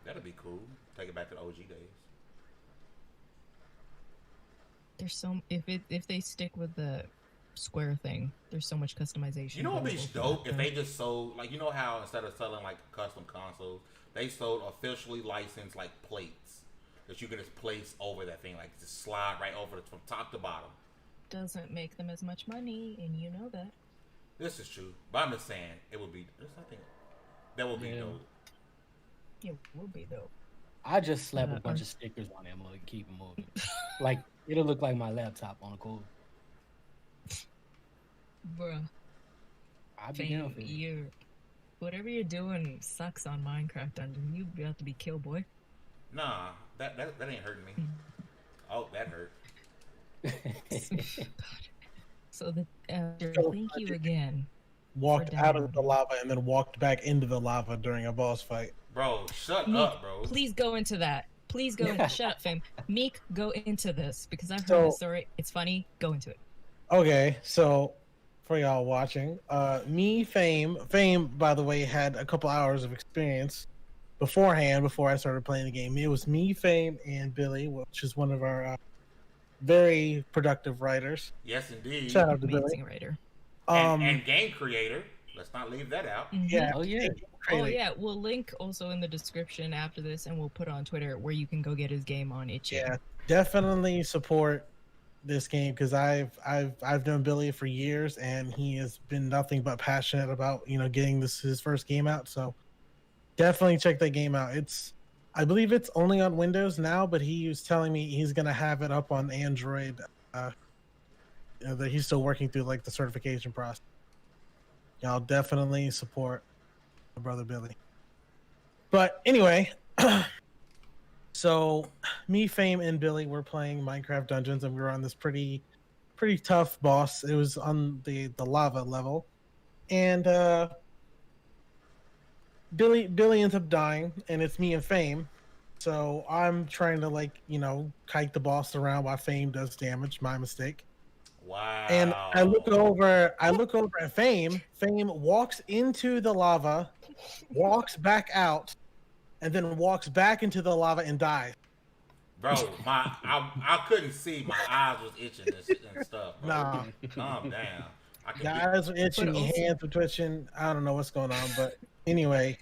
That'd be cool. Take it back to the OG days. There's if they stick with the square thing, there's so much customization. You know what would be available for dope if that, they just sold, like, you know how instead of selling like custom consoles, they sold officially licensed like plates that you can just place over that thing, like just slide right over it from top to bottom. doesn't make them as much money, and you know that. This is true, but I'm just saying it would be. There's nothing that would be dope. It would be though. I just slap a bunch of stickers on that mug and keep it moving. Like, it'll look like my laptop on a cool. Bruh. I'll be down for it. Whatever you're doing sucks on Minecraft Dungeon. You have to be kill boy. Nah, that ain't hurting me. Oh, that hurt. So thank you again. Walked out of the lava and then walked back into the lava during a boss fight. Bro, shut Meek, up, bro. Please go into that. Please go into shut up, fam. Meek, go into this because I've heard the story. It's funny. Go into it. Okay, so for y'all watching, Fame, by the way, had a couple hours of experience beforehand before I started playing the game. It was me, Fame, and Billy, which is one of our very productive writers. Yes, indeed. Shout out to Amazing Billy. writer. And game creator. Let's not leave that out. Yeah. Oh, yeah. Oh yeah, we'll link also in the description after this, and we'll put on Twitter where you can go get his game on itch. Yeah, definitely support this game because I've known Billy for years, and he has been nothing but passionate about getting his first game out. So definitely check that game out. I believe it's only on Windows now, but he was telling me he's gonna have it up on Android. That he's still working through like the certification process. Y'all definitely support my brother Billy. But anyway, so me, Fame, and Billy were playing Minecraft Dungeons, and we were on this pretty tough boss. It was on the lava level, and Billy ends up dying, and it's me and Fame. So I'm trying to kite the boss around while Fame does damage. My mistake. Wow. And I look over at Fame. Fame walks into the lava, walks back out, and then walks back into the lava and dies. Bro, I couldn't see. My eyes was itching and stuff. Bro. Nah. Calm down. The eyes are itching, hands are twitching. I don't know what's going on, but anyway,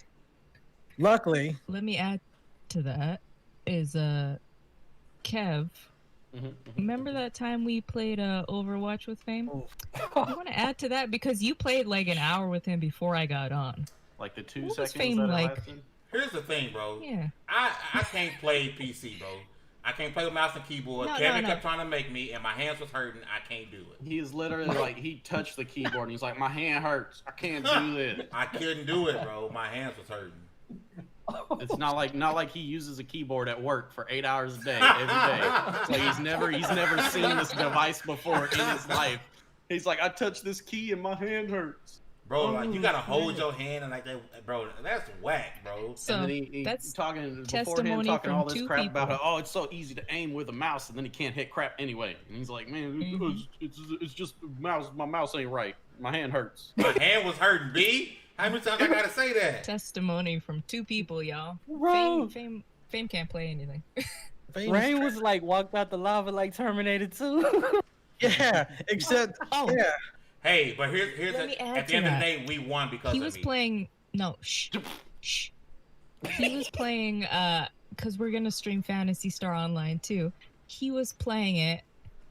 luckily. Let me add to that is Kev. Remember that time we played Overwatch with Fame? I want to add to that because you played like an hour with him before I got on. Like the 2 What was seconds Fame that it like? lasted? Here's the thing, bro. Yeah. I can't play PC, bro. I can't play with mouse and keyboard. Kevin kept trying to make me, and my hands was hurting. I can't do it. He's literally like, he touched the keyboard and he's like, my hand hurts. I can't do this. I couldn't do it, bro. My hands was hurting. It's not like he uses a keyboard at work for 8 hours a day, every day. It's like he's never seen this device before in his life. He's like, I touched this key and my hand hurts. Bro, like you gotta hold your hand and like that, bro. That's whack, bro. So and then he that's talking testimony talking all from this two crap people. about how it's so easy to aim with a mouse, and then he can't hit crap anyway. And he's like, man, it's just mouse. My mouse ain't right. My hand hurts. My hand was hurting, B. How many times I gotta say that? testimony from two people, y'all. Bro. Fame can't play anything. Rain was like walked out the lava like Terminator 2. Yeah, except Oh. yeah. Hey, but here's Let me add at the to end of the that. day, we won because He of was me. playing. No, shh. He was playing. Because we're gonna stream Phantasy Star Online too. He was playing it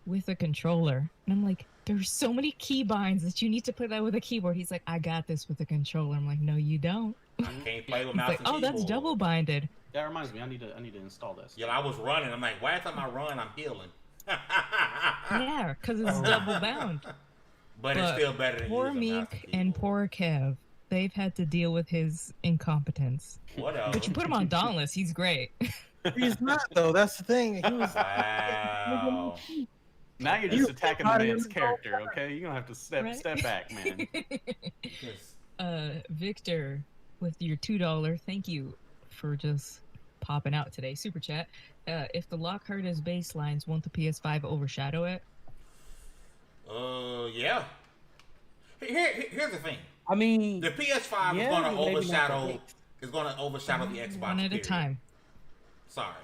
with a controller, and I'm like, there's so many keybinds that you need to play that with a keyboard. He's like, I got this with a controller. I'm like, no, you don't. I can't play with He's mouse like, and oh, keyboard. that's double binded. That reminds me, I need to install this. Yeah, I was running. I'm like, why every time I run, I'm healing. Yeah, because it's double bound. But it's still better than Poor using mouse Meek and keyboard. poor Kev, they've had to deal with his incompetence. Whatever. But you put him on Dauntless, he's great. He's not though. That's the thing. He was. Wow. Now you're You just attacking the caught man's him. character, okay? You're gonna have to step Right? back, man. Just- Victor, with your $2, thank you for just popping out today. Super chat. If the Lockhart is baselines, won't the PS5 overshadow it? Yeah. Here's the thing. I mean, The PS5 yeah, is gonna but maybe not the overshadow. next. Is gonna overshadow the Xbox. One at a period. time. Sorry.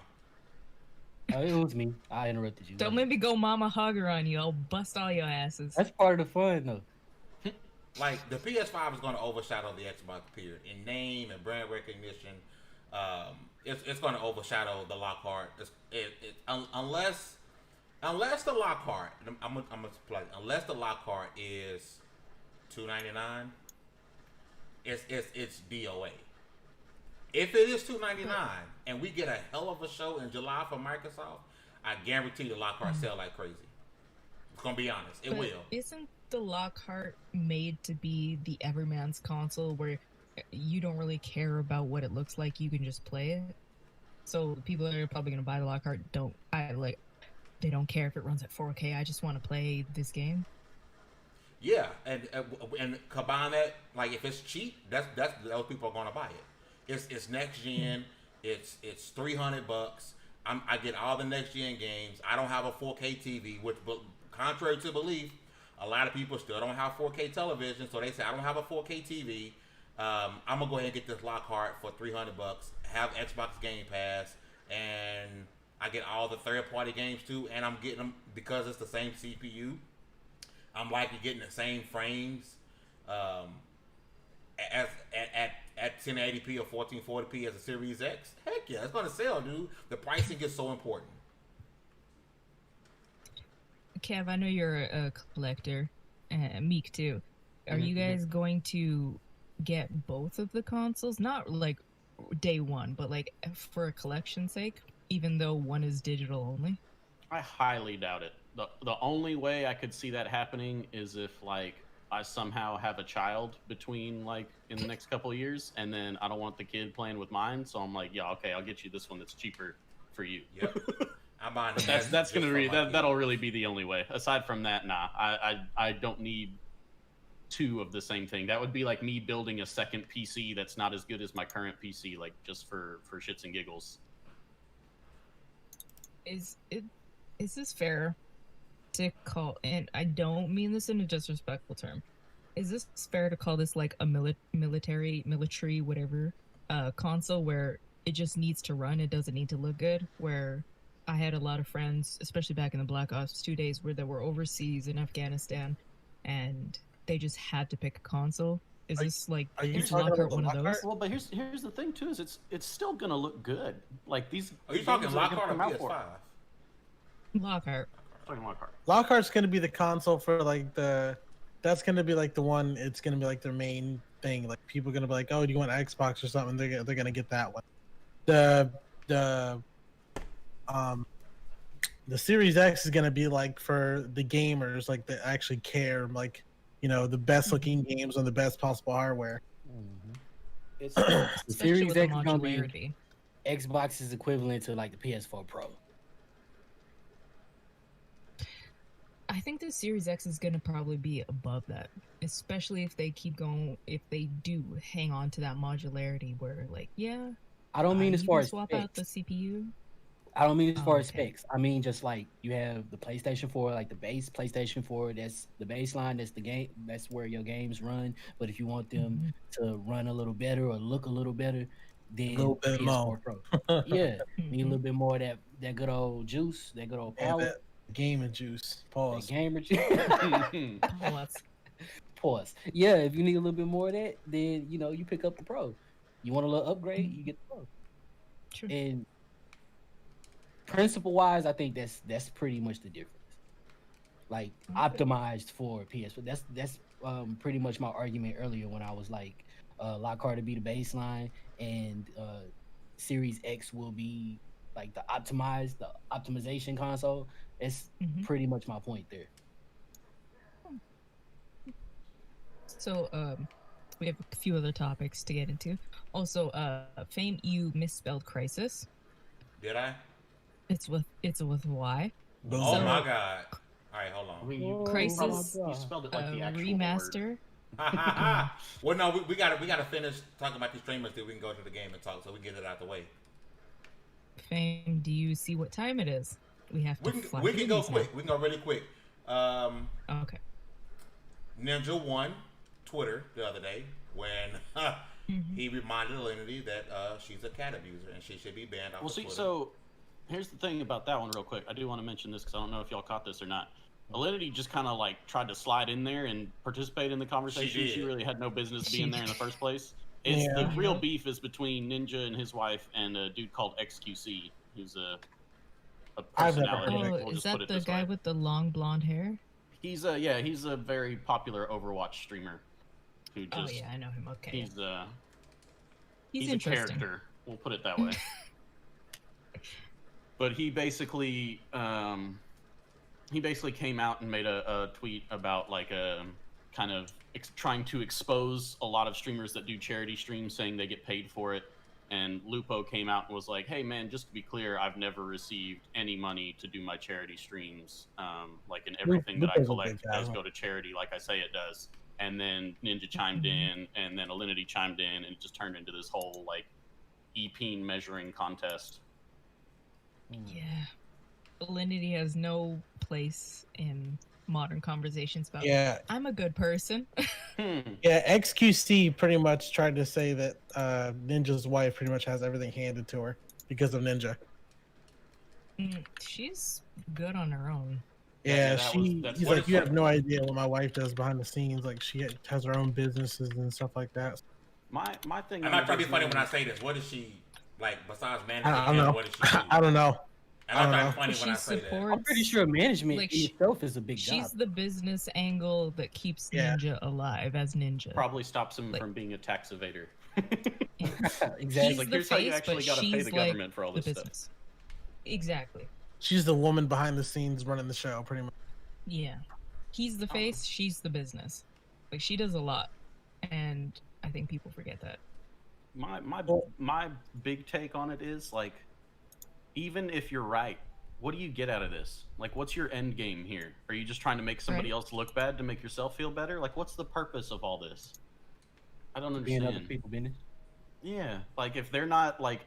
it was me. I interrupted you. Don't let me go mama hugger on you. I'll bust all your asses. That's part of the fun, though. Like the PS5 is going to overshadow the Xbox period in name and brand recognition. It's going to overshadow the Lockhart. Unless the Lockhart, I'm gonna play. Unless the Lockhart is $299, it's DOA. If it is $299 and we get a hell of a show in July for Microsoft, I guarantee the Lockhart sell like crazy. It's gonna be honest, it But will. Isn't the Lockhart made to be the everyman's console where you don't really care about what it looks like, you can just play it? So people that are probably gonna buy the Lockhart they don't care if it runs at 4K. I just want to play this game. Yeah, and combine that, like if it's cheap, that's those people are gonna buy it. It's next gen. It's $300. I get all the next gen games. I don't have a 4K TV, which, but contrary to belief, a lot of people still don't have 4K television. So they say I don't have a 4K TV. I'm gonna go ahead and get this Lockhart for $300. Have Xbox Game Pass, and I get all the third-party games too. And I'm getting them because it's the same CPU. I'm likely getting the same frames. As at 1080p or 1440p as a Series X, heck yeah, it's gonna sell, dude. The pricing is so important. Kev, I know you're a collector, and Meek too. Are you guys going to get both of the consoles? Not like day one, but like for a collection sake, even though one is digital only? I highly doubt it. The only way I could see that happening is if like I somehow have a child between like in the next couple of years, and then I don't want the kid playing with mine, so I'm like, yeah, okay, I'll get you this one that's cheaper for you. Yep. I'm buying But it. that's gonna be that'll really be the only way. Aside from that, nah, I don't need two of the same thing. That would be like me building a second PC that's not as good as my current PC, like just for shits and giggles. Is this fair to call, and I don't mean this in a disrespectful term, is this fair to call this like a military whatever console where it just needs to run, it doesn't need to look good? Where I had a lot of friends, especially back in the Black Ops 2 days, where they were overseas in Afghanistan and they just had to pick a console. Is this like, is Lockhart one of those? Well, but here's the thing too, is it's still gonna look good. Like these. Are you talking games are gonna Lockhart or come out for it. PS5? Lockhart. I'm talking Lockhart. Lockhart's gonna be the console for like that's gonna be like the one. It's gonna be like their main thing. Like people are gonna be like, oh, do you want Xbox or something? They're gonna get that one. The Series X is gonna be like for the gamers, like that actually care, like, you know, the best looking games on the best possible hardware. It's The Especially Series with the X is gonna be modularity. Xbox's equivalent to like the PS4 Pro. I think the Series X is gonna probably be above that, especially if they keep going. If they do hang on to that modularity, where like, yeah, I don't mean as you far can as swap specs. out the CPU. I don't mean as far Oh, as okay. specs. I mean just like you have the PlayStation 4, like the base PlayStation 4. That's the baseline. That's the game. That's where your games run. But if you want them Mhm. to run a little better or look a little better, A then little bit PS4 more. Pro. Yeah, need a Mhm. little bit more of that good old juice, that good old Yeah, power, that gaming juice. that Pause. gamer juice. Oh, that's Pause. Yeah, if you need a little bit more of that, then you pick up the Pro. You want a little upgrade, Mhm. you get the Pro. true. And principle wise, I think that's pretty much the difference. Like Okay. optimized for PS. But that's pretty much my argument earlier when I was like, Lockhart to be the baseline and Series X will be like the optimization console. It's Mhm. pretty much my point there. So, we have a few other topics to get into. Also, Fame, you misspelled Crisis. Did I? It's with Y. Boom. Oh So- my god! All right, hold I on. mean, you, Crisis, you spelled it like the actual remaster. Well, no, we gotta finish talking about the streamers till we can go to the game and talk, so we get it out the way. Fame, do you see what time it is? We have to fly We through can go these now. quick. We can go really quick. Okay. Ninja won Twitter the other day when Mhm. he reminded Alinity that she's a cat abuser and she should be banned off Well, of see, Twitter. so here's the thing about that one, real quick. I do want to mention this because I don't know if y'all caught this or not. Alinity just kind of like tried to slide in there and participate in the conversation. She did. really had no business She being there in the first place. It's Yeah. the real beef is between Ninja and his wife and a dude called XQC, who's a I've never personality. heard of Oh, it. We'll is just put that it the this guy way. with the long blonde hair? He's a very popular Overwatch streamer who just Oh yeah, I know him. Okay. he's a interesting. character. We'll put it that way. But he basically came out and made a tweet about like kind of trying to expose a lot of streamers that do charity streams, saying they get paid for it. And Lupo came out and was like, "Hey man, just to be clear, I've never received any money to do my charity streams. Like, and everything that I Lupo's a collect big guy. does go to charity, like I say it does." And then Ninja chimed in, and then Alinity chimed in, and it just turned into this whole like EP measuring contest. Yeah. Alinity has no place in modern conversations about. Yeah, I'm a good person. yeah. XQC pretty much tried to say that Ninja's wife pretty much has everything handed to her because of Ninja. She's good on her own. Yeah, that's he's what like, you have no idea what my wife does behind the scenes. Like, she has her own businesses and stuff like that. My thing. I'm not trying to be funny when I say this. What is she like besides managing? I don't know. What does she do? I don't know. I'm not I trying don't to be funny She when I say that. supports. I'm pretty sure management Like, in itself is a big She's job. the business angle that keeps Yeah. Ninja alive as Ninja. Probably stops him Like- from being a tax evader. Exactly. He's like, the here's how you face, actually but gotta pay she's the like government for all the this stuff. business. Exactly. She's the woman behind the scenes running the show, pretty much. Yeah. He's the face, she's the business. Like, she does a lot. And I think people forget that. My big take on it is like, even if you're right, what do you get out of this? Like, what's your end game here? Are you just trying to make somebody Right. else look bad to make yourself feel better? Like, what's the purpose of all this? I don't Being other understand. people's business. Yeah, like if they're not like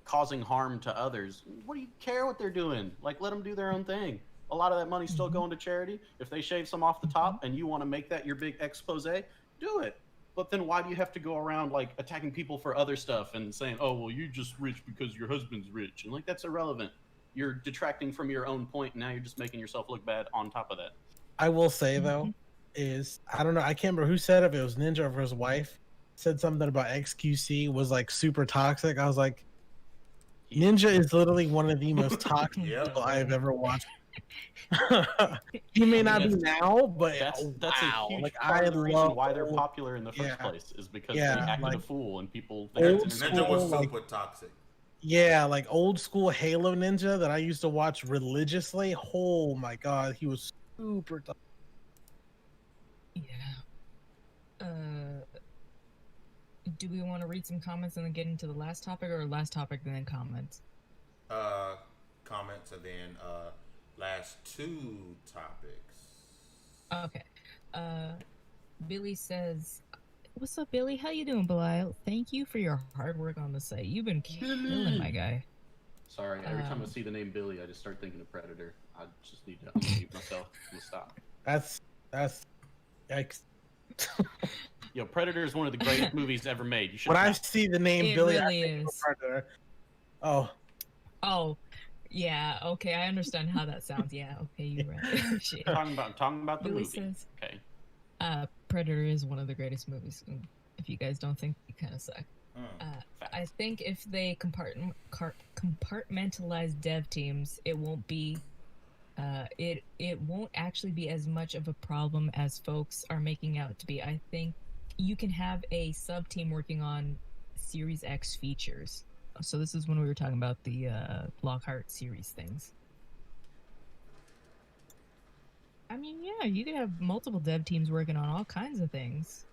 causing harm to others, what do you care what they're doing? Like, let them do their own thing. A lot of that money's still going to charity. If they shave some off the top and you want to make that your big expose, do it. But then why do you have to go around like attacking people for other stuff and saying, "Oh, well, you're just rich because your husband's rich," and like that's irrelevant. You're detracting from your own point, and now you're just making yourself look bad on top of that. I will say though, is I don't know, I can't remember who said it. If it was Ninja or his wife said something about XQC was like super toxic. I was like, Ninja is literally one of the most toxic Yep. people I have ever watched. He may not be now, but That's wow. a huge Like, part I of the reason love why they're old- popular in the first yeah. place is because Yeah, they acted a like, fool and people think old it's Ninja was like- super toxic. Yeah, like old school Halo Ninja that I used to watch religiously. Oh my god, he was super toxic. Yeah. Do we want to read some comments and then get into the last topic, or last topic and then comments? Comments and then last two topics. Okay. Billy says, "What's up, Billy? How you doing, Belial? Thank you for your hard work on the site. You've been killing, my guy." Sorry, every time I see the name Billy, I just start thinking of Predator. I just need to unmute myself. I'm gonna stop. That's yikes. Yo, Predator is one of the greatest movies ever made. You should. When I see the name It Billy, really I think of is. Predator. Oh, Oh, yeah. Okay, I understand how that sounds. Yeah. Okay, you're right. Shit. I'm talking about the Billy movie. says, Okay. Predator is one of the greatest movies. If you guys don't think, you kind of suck. I think if they compartmentalize dev teams, it won't be. It won't actually be as much of a problem as folks are making out to be. I think you can have a sub team working on Series X features. So this is when we were talking about the Lockhart series things. I mean, yeah, you could have multiple dev teams working on all kinds of things.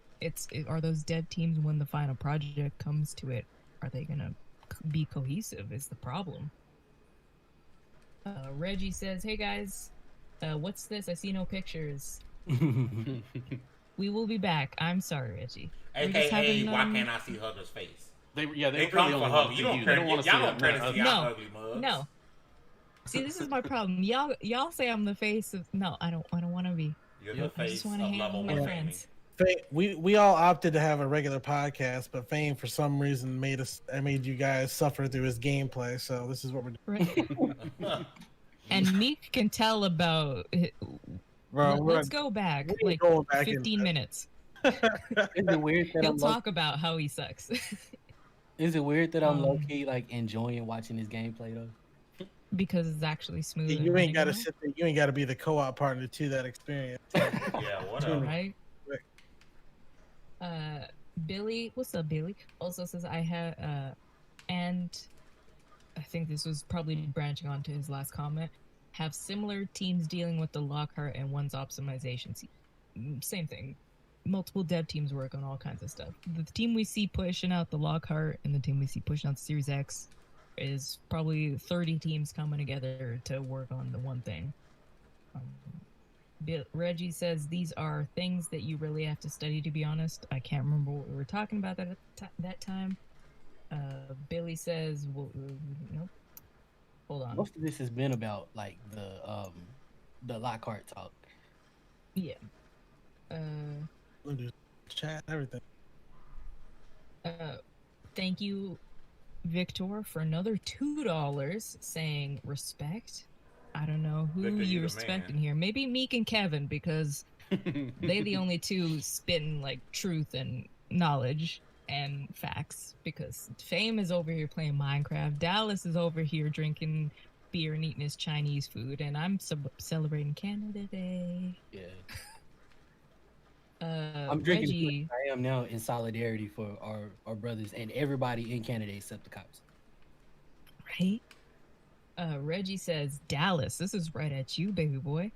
Are those dev teams, when the final project comes to it, are they gonna be cohesive? Is the problem. Reggie says, "Hey guys, what's this? I see no pictures." We will be back. I'm sorry, Reggie. AKA, why can't I see Hugger's face? They They really come only for want Hugger. to You see don't you. care. They don't want to see Y'all don't care to see No. our ugly mugs. No. See, this is my problem. Y'all say I'm the face of. No, I don't want to be. You're the I face just of want to hang out level with my one friends. we all opted to have a regular podcast, but Fame for some reason made you guys suffer through his gameplay. So this is what we're doing. Right. And Meek can tell about. Bro, Let's go back we ain't like going back 15 minutes. Is it weird that He'll I'm talk about how he sucks. Is it weird that I'm low Um, key like enjoying watching his gameplay though? because it's actually smooth. and You ain't got to running sit there. You ain't got to be the co-op partner to that experience. Yeah, well, whatever. right? Billy, what's up, Billy? Also says I have, and I think this was probably branching on to his last comment. Have similar teams dealing with the Lockhart and one's optimization. Same thing. Multiple dev teams work on all kinds of stuff. The team we see pushing out the Lockhart and the team we see pushing out the Series X is probably 30 teams coming together to work on the one thing. Reggie says these are things that you really have to study, to be honest. I can't remember what we were talking about that time. Billy says, well, nope. Hold on. Most of this has been about like the Lockhart talk. Yeah. Chat, everything. Thank you, Victor, for another $2 saying respect. I don't know who Victor, you you the respect in man. here. Maybe Meek and Kevin, because they the only two spitting like truth and knowledge and facts. Because Fame is over here playing Minecraft, Dallas is over here drinking beer and eating his Chinese food, and I'm celebrating Canada Day. Yeah. I'm drinking Reggie, beer. I am now in solidarity for our brothers and everybody in Canada except the cops. right? Reggie says, Dallas, this is right at you, baby boy.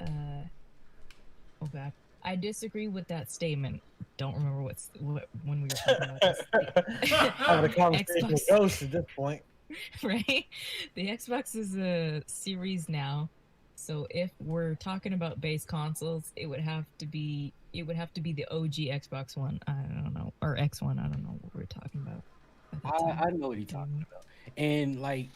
Oh god. I disagree with that statement. Don't remember what when we were talking about this. Having a conversation with Xbox. Ghost at this point. Right? The Xbox is a series now. So if we're talking about base consoles, it would have to be the OG Xbox One. I don't know, or X1. I don't know what we're talking about. at that time. I know what he's talking about. And like,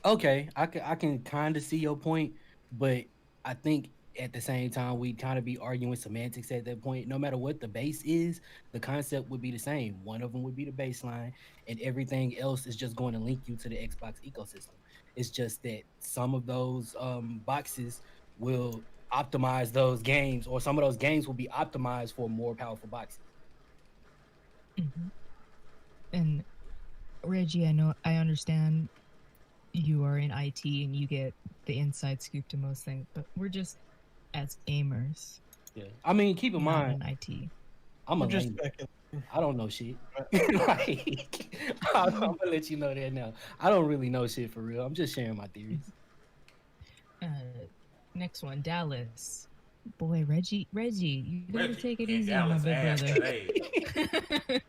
okay, I can kind of see your point, but I think at the same time we'd kind of be arguing semantics at that point. No matter what the base is, the concept would be the same. One of them would be the baseline, and everything else is just going to link you to the Xbox ecosystem. It's just that some of those boxes will optimize those games, or some of those games will be optimized for more powerful boxes. Mhm. And Reggie, I understand you are in IT and you get the inside scoop to most things, but we're just as gamers. Yeah, I mean, keep in not mind, in IT. I'm a We're just lame. speculating. I don't know shit. Like, I'm gonna let you know that now. I don't really know shit for real. I'm just sharing my theories. Next one, Dallas. Boy, Reggie, you gotta Reggie take it kicked easy on my Dallas big ass brother.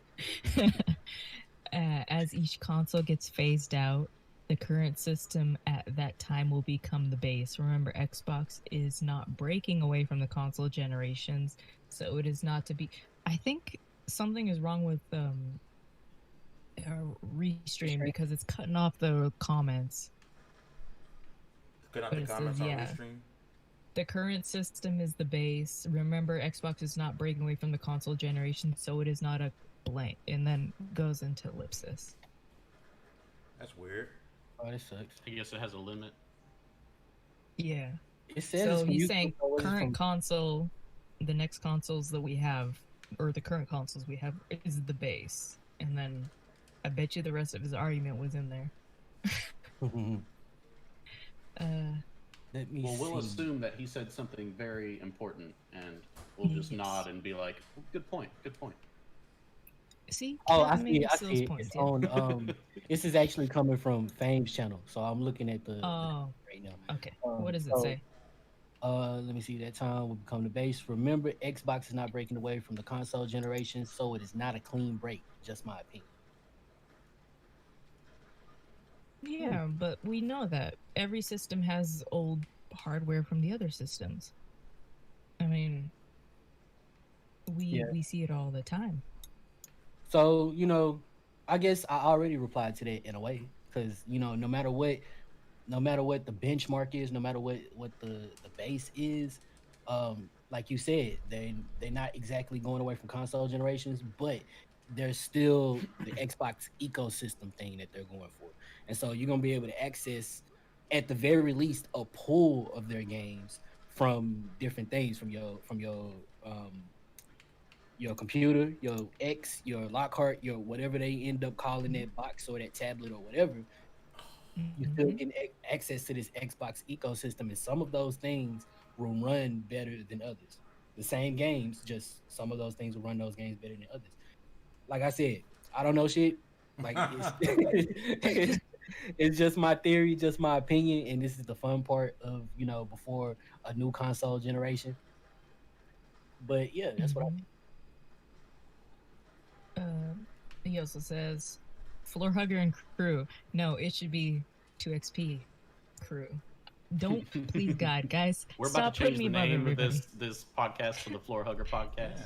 today. As each console gets phased out, the current system at that time will become the base. Remember, Xbox is not breaking away from the console generations, so it is not to be. I think something is wrong with Restream because it's cutting off the comments. Cut out But the it comments says, on yeah. Restream. The current system is the base. Remember, Xbox is not breaking away from the console generation, so it is not a blank. And then goes into ellipsis. That's weird. Oh, that sucks. I guess it has a limit. Yeah. It says So it's from he's YouTube, saying so it's current from- console, the next consoles that we have, or the current consoles we have, is the base. And then I bet you the rest of his argument was in there. Let me Well, we'll see. assume that he said something very important, and we'll just Yes. nod and be like, "Good point. Good point." See? Oh, I Kevin see. makes I those see. points, It's yeah. on. This is actually coming from Fame's channel, so I'm looking at the Oh, right now. okay. What does it so, say? Let me see. That time will become the base. Remember, Xbox is not breaking away from the console generation, so it is not a clean break. Just my opinion. Yeah, but we know that every system has old hardware from the other systems. I mean, we see it all the time. So I guess I already replied to that in a way, because no matter what the benchmark is, no matter what the base is, like you said, they're not exactly going away from console generations, but there's still the Xbox ecosystem thing that they're going for, and so you're gonna be able to access, at the very least, a pool of their games from different things, from your computer, your X, your Lockhart, your whatever they end up calling that box or that tablet or whatever. You still Mhm. get access to this Xbox ecosystem, and some of those things will run better than others. The same games, just some of those things will run those games better than others. Like I said, I don't know shit. Like it's just my theory, just my opinion, and this is the fun part of before a new console generation. But yeah, that's what I think. He also says, floor hugger and crew. No, it should be 2XP crew. Don't, please God, guys, We're stop about to change putting the me above name of everybody. this podcast to the Floor Hugger Podcast.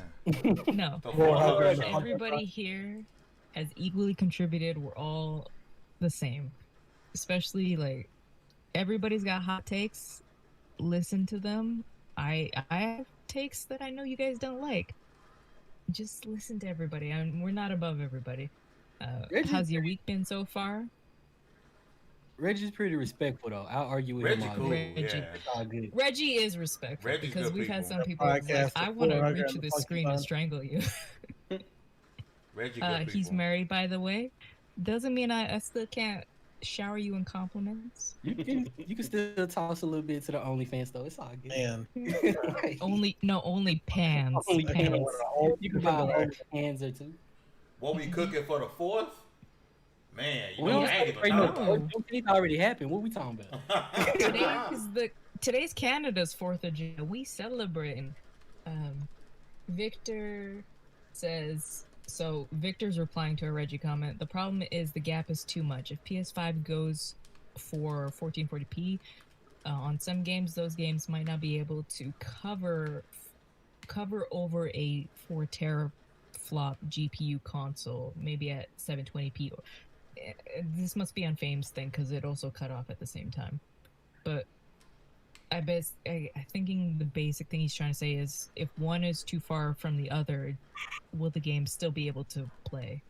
No, The Floor Floor Hugger Hugger Show. Show. everybody here has equally contributed. We're all the same. Especially, like, everybody's got hot takes. Listen to them. I have takes that I know you guys don't like. Just listen to everybody. We're not above everybody. How's your week been so far? Reggie's pretty respectful though. I'll argue with him Reggie all cool, day. Reggie. yeah. It's all good. Reggie is respectful Reggie's because good we've had people. some people like, Podcast, I the want to Floor Hugger reach and you the the screen and Funky strangle you. Reggie good people. He's married, by the way. Doesn't mean I still can't shower you in compliments. You can still toss a little bit to the OnlyFans though. It's all good. Man, Right. Only pants. Only I can't pants. order a whole You can buy a bag. whole hands or two. What we cooking for the 4th? Man, you We know don't I ain't even celebrate no thought know. about it already happened. What we talking about? Today's Canada's 4th of July. We celebrating. Victor says, so Victor's replying to a Reggie comment. The problem is the gap is too much. If PS5 goes for 1440p, on some games, those games might not be able to cover over a 4 teraflop GPU console, maybe at 720p. This must be on Fame's thing because it also cut off at the same time. But I thinking the basic thing he's trying to say is, if one is too far from the other, will the game still be able to play?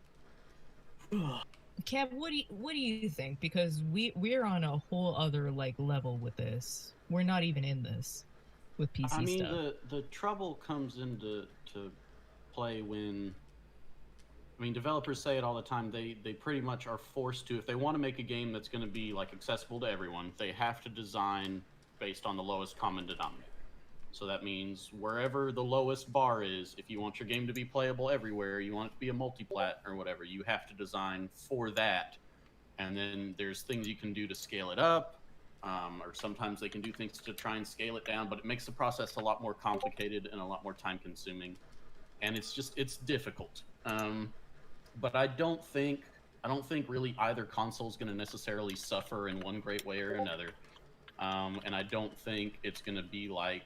Kev, what do you think? Because we're on a whole other level with this. We're not even in this with PC I mean, stuff. the trouble comes into play when, I mean, developers say it all the time. They pretty much are forced to, if they want to make a game that's going to be accessible to everyone, they have to design based on the lowest common denominator. So that means wherever the lowest bar is, if you want your game to be playable everywhere, you want it to be a multi-plat or whatever, you have to design for that. And then there's things you can do to scale it up. or sometimes they can do things to try and scale it down, but it makes the process a lot more complicated and a lot more time consuming, and it's difficult. But I don't think really either console is going to necessarily suffer in one great way or another, and I don't think it's going to be like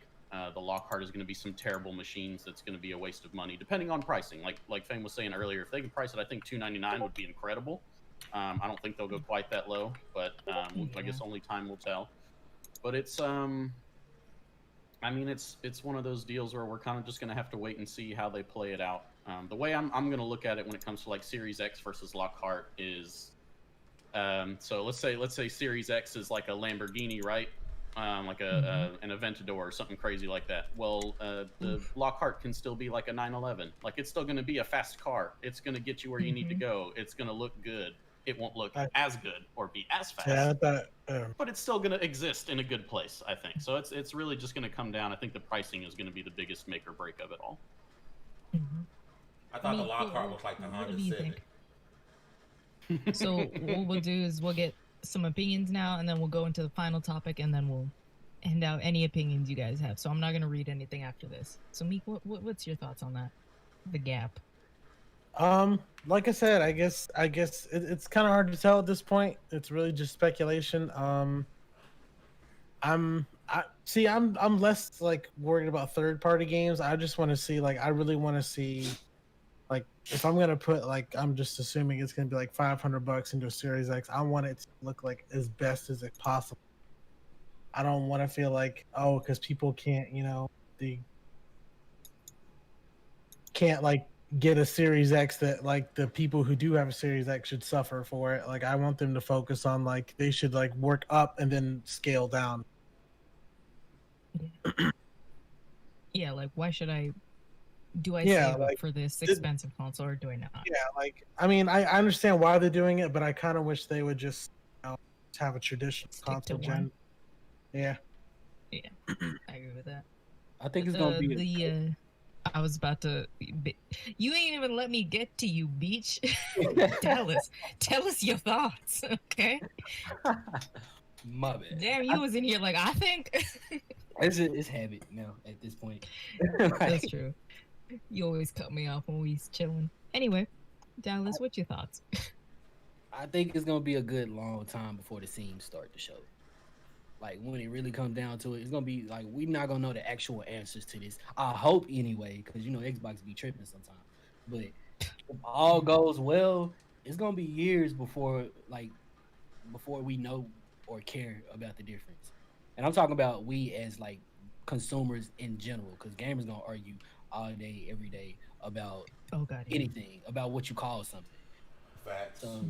the Lockhart is going to be some terrible machines that's going to be a waste of money, depending on pricing. Like Fame was saying earlier, if they can price it, I think $299 would be incredible. I don't think they'll go quite that low, but I guess only time will tell. But it's I mean, it's one of those deals where we're kind of just going to have to wait and see how they play it out. The way I'm going to look at it when it comes to like Series X versus Lockhart is, so let's say Series X is like a Lamborghini, right? Like an Aventador or something crazy like that. Well, the Lockhart can still be like a 911. Like, it's still going to be a fast car. It's going to get you where you need to go. It's going to look good. It won't look as good or be as fast. But it's still going to exist in a good place, I think. So it's really just going to come down. I think the pricing is going to be the biggest make or break of it all. I thought the Lockhart was like the Honda Civic. So what we'll do is we'll get some opinions now, and then we'll go into the final topic, and then we'll hand out any opinions you guys have. So I'm not going to read anything after this. So Meek, what's your thoughts on that? The gap. Like I said, I guess it's kind of hard to tell at this point. It's really just speculation. I'm less like worried about third-party games. I just want to see, like, I really want to see, like, if I'm gonna put, like, I'm just assuming it's gonna be like $500 into a Series X. I want it to look like as best as it possible. I don't want to feel like, oh, because people can't, they can't like get a Series X, that like the people who do have a Series X should suffer for it. Like, I want them to focus on, like, they should like work up and then scale down. Yeah, like, why should I save up for this expensive console, or do I not? Yeah, like, I mean, I understand why they're doing it, but I kind of wish they would just have a traditional console gen. Yeah, I agree with that. I think it's gonna be I was about to. You ain't even let me get to you, Beach. Dallas, tell us your thoughts, okay? My bad. Damn, you was in here like, I think. It's habit now at this point. That's true. You always cut me off when we chilling. Anyway, Dallas, what's your thoughts? I think it's gonna be a good long time before the scenes start to show. Like, when it really comes down to it, it's gonna be like, we're not gonna know the actual answers to this. I hope anyway, because Xbox be tripping sometimes. But if all goes well, it's gonna be years before we know or care about the difference. And I'm talking about we as like consumers in general, because gamers gonna argue all day, every day about anything, about what you call something. Facts. So,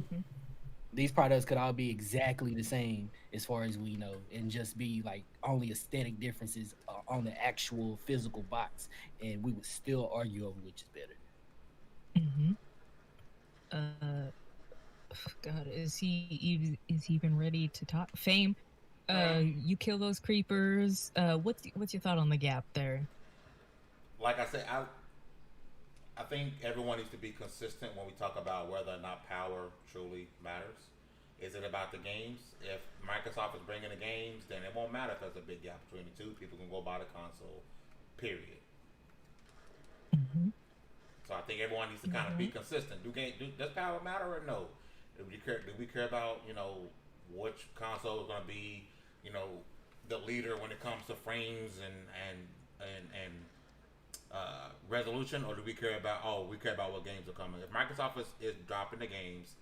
these products could all be exactly the same as far as we know, and just be like only aesthetic differences on the actual physical box, and we would still argue over which is better. God, is he even ready to talk? Fame, you kill those creepers. What's your thought on the gap there? Like I said, I think everyone needs to be consistent when we talk about whether or not power truly matters. Is it about the games? If Microsoft is bringing the games, then it won't matter if there's a big gap between the two. People can go buy the console, period. So I think everyone needs to kind of be consistent. Does power matter or no? Do we care about, which console is going to be, the leader when it comes to frames and resolution, or do we care about what games are coming? If Microsoft is dropping the games,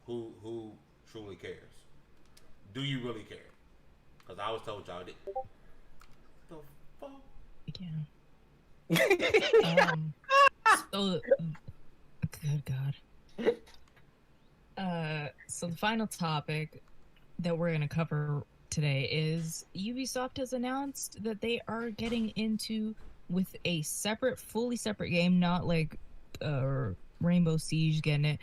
who truly cares? Do you really care? Because I was told y'all did. The fuck? Yeah. So, good God. So the final topic that we're going to cover today is Ubisoft has announced that they are getting into with a fully separate game, not like Rainbow Siege getting it.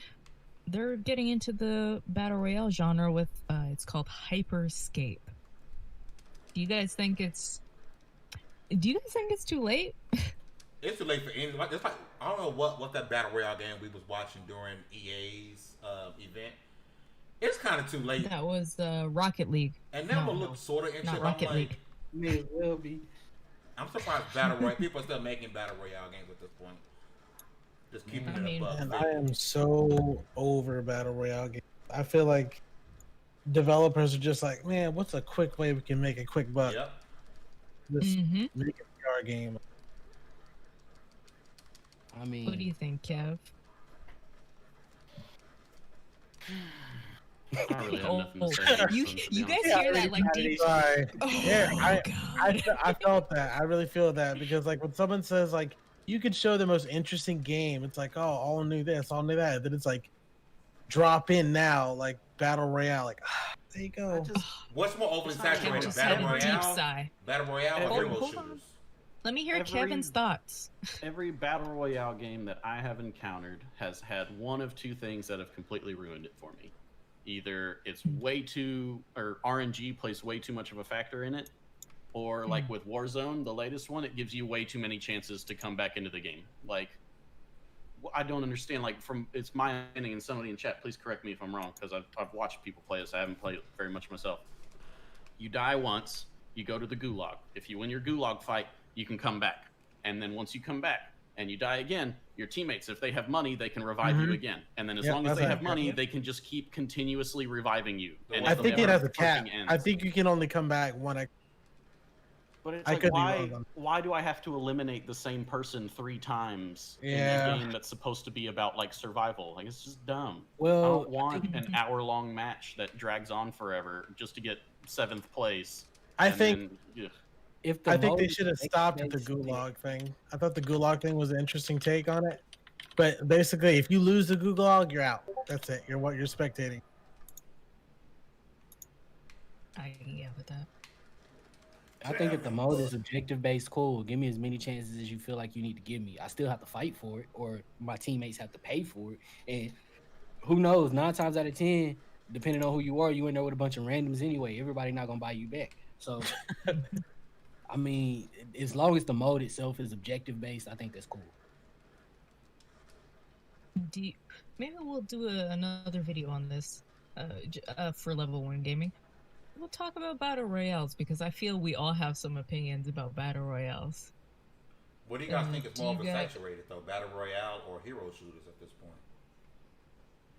They're getting into the battle royale genre with it's called Hyperscape. Do you guys think it's too late? It's too late for any. It's like, I don't know what that battle royale game we was watching during EA's event. It's kind of too late. That was Rocket League. And that No, one looked sort of interesting. not Rocket League. May as well be. I'm surprised Battle Royale. People are still making Battle Royale games at this point. Just keeping I it mean, above. And I am so over battle royale games. I feel like developers are just like, man, what's a quick way we can make a quick buck? Yep. Just Mhm. make a VR game. I mean, What do you think, Kev? I don't really have nothing to Oh, say. on this you one, to be you honest. guys hear that like deep? Sorry. Oh, Yeah, God. I felt that. I really feel that because like when someone says like you could show the most interesting game, it's like, oh, all new this, all new that. Then it's like drop in now, like battle royale, like there you go. What's more overly It's not- saturated, Just Battle had a deep Royale, sigh. Battle Royale, or Hold- hero hold on. shooters? Let me hear Every- Kevin's thoughts. Every battle royale game that I have encountered has had one of two things that have completely ruined it for me. Either it's way too, or RNG plays way too much of a factor in it, or like with Warzone, the latest one, it gives you way too many chances to come back into the game. Like, I don't understand. Like, it's my understanding, and somebody in chat, please correct me if I'm wrong, because I've watched people play this. I haven't played it very much myself. You die once, you go to the gulag. If you win your gulag fight, you can come back. And then once you come back and you die again, your teammates, if they have money, they can revive you again. And then as Yep, long as that's they have accurate. money, they can just keep continuously reviving you. And I if think the it has a fucking cap. ends- I think you can only come back one. But it's I like, could be why, wrong. why do I have to eliminate the same person 3 times Yeah. in a game that's supposed to be about like survival? Like, it's just dumb. I well, don't want an hour-long match that drags on forever just to get 7th place. I and think then, ugh. if the I think they mode should have is stopped at the based- gulag thing. I thought the gulag thing was an interesting take on it. But basically, if you lose the gulag, you're out. That's it. You're spectating. I can get with that. I think if the mode is objective based, cool. Give me as many chances as you feel like you need to give me. I still have to fight for it, or my teammates have to pay for it. And who knows? 9 times out of 10, depending on who you are, you in there with a bunch of randoms anyway. Everybody not gonna buy you back. So, I mean, as long as the mode itself is objective based, I think that's cool. Maybe we'll do another video on this for level 1 gaming. We'll talk about battle royales because I feel we all have some opinions about battle royales. What do you guys think is do more you guys- oversaturated though, Battle Royale or hero shooters at this point?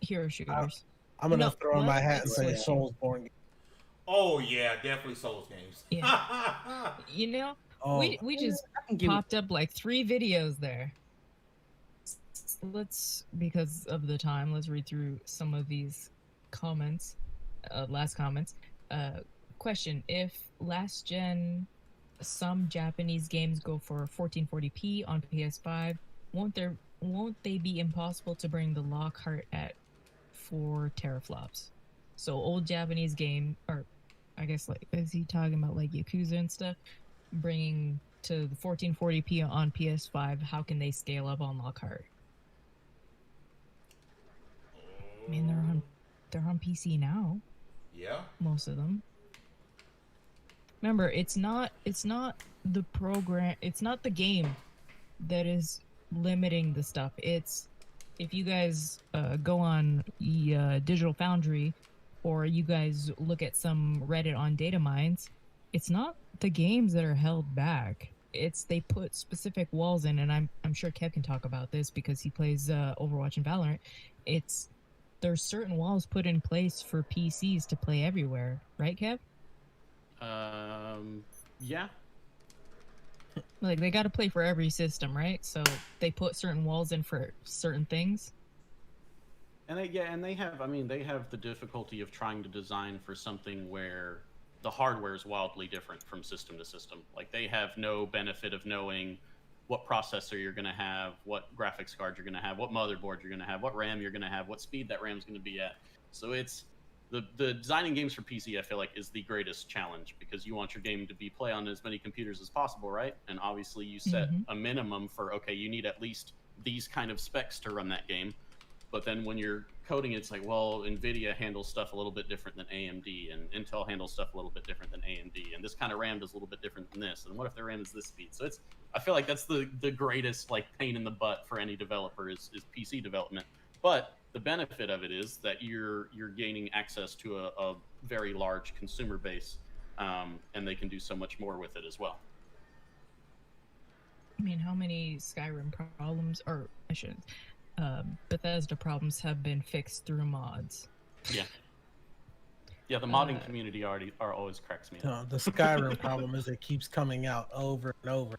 Hero shooters. I'm gonna No, throw in my what? hat and It's say switching. Soulsborne. Oh yeah, definitely Souls games. You know, Oh, we just I can give popped up like 3 videos there. Let's, because of the time, let's read through some of these comments, last comments. Question: if last gen, some Japanese games go for 1440p on PS5, won't they be impossible to bring the Lockhart at 4 teraflops? So old Japanese game, or I guess like, is he talking about like Yakuza and stuff? Bringing to the 1440p on PS5, how can they scale up on Lockhart? I mean, they're on PC now, Yeah. most of them. Remember, it's not the program, it's not the game that is limiting the stuff. It's, if you guys go on Digital Foundry, or you guys look at some Reddit on data mines, it's not the games that are held back. It's they put specific walls in, and I'm sure Kev can talk about this because he plays Overwatch and Valorant. There's certain walls put in place for PCs to play everywhere, right, Kev? Yeah. Like, they got to play for every system, right? So they put certain walls in for certain things. And they have, I mean, they have the difficulty of trying to design for something where the hardware is wildly different from system to system. Like, they have no benefit of knowing what processor you're going to have, what graphics card you're going to have, what motherboard you're going to have, what RAM you're going to have, what speed that RAM's going to be at. So it's the designing games for PC, I feel like, is the greatest challenge, because you want your game to be play on as many computers as possible, right? And obviously you set a minimum for, okay, you need at least these kind of specs to run that game. But then when you're coding, it's like, well, NVIDIA handles stuff a little bit different than AMD, and Intel handles stuff a little bit different than AMD, and this kind of RAM does a little bit different than this, and what if their RAM is this speed? So it's, I feel like that's the greatest like pain in the butt for any developer is PC development. But the benefit of it is that you're gaining access to a very large consumer base, and they can do so much more with it as well. I mean, how many Skyrim problems, or I shouldn't, Bethesda problems have been fixed through mods? Yeah, the modding community always cracks me up. No, the Skyrim problem is it keeps coming out over and over.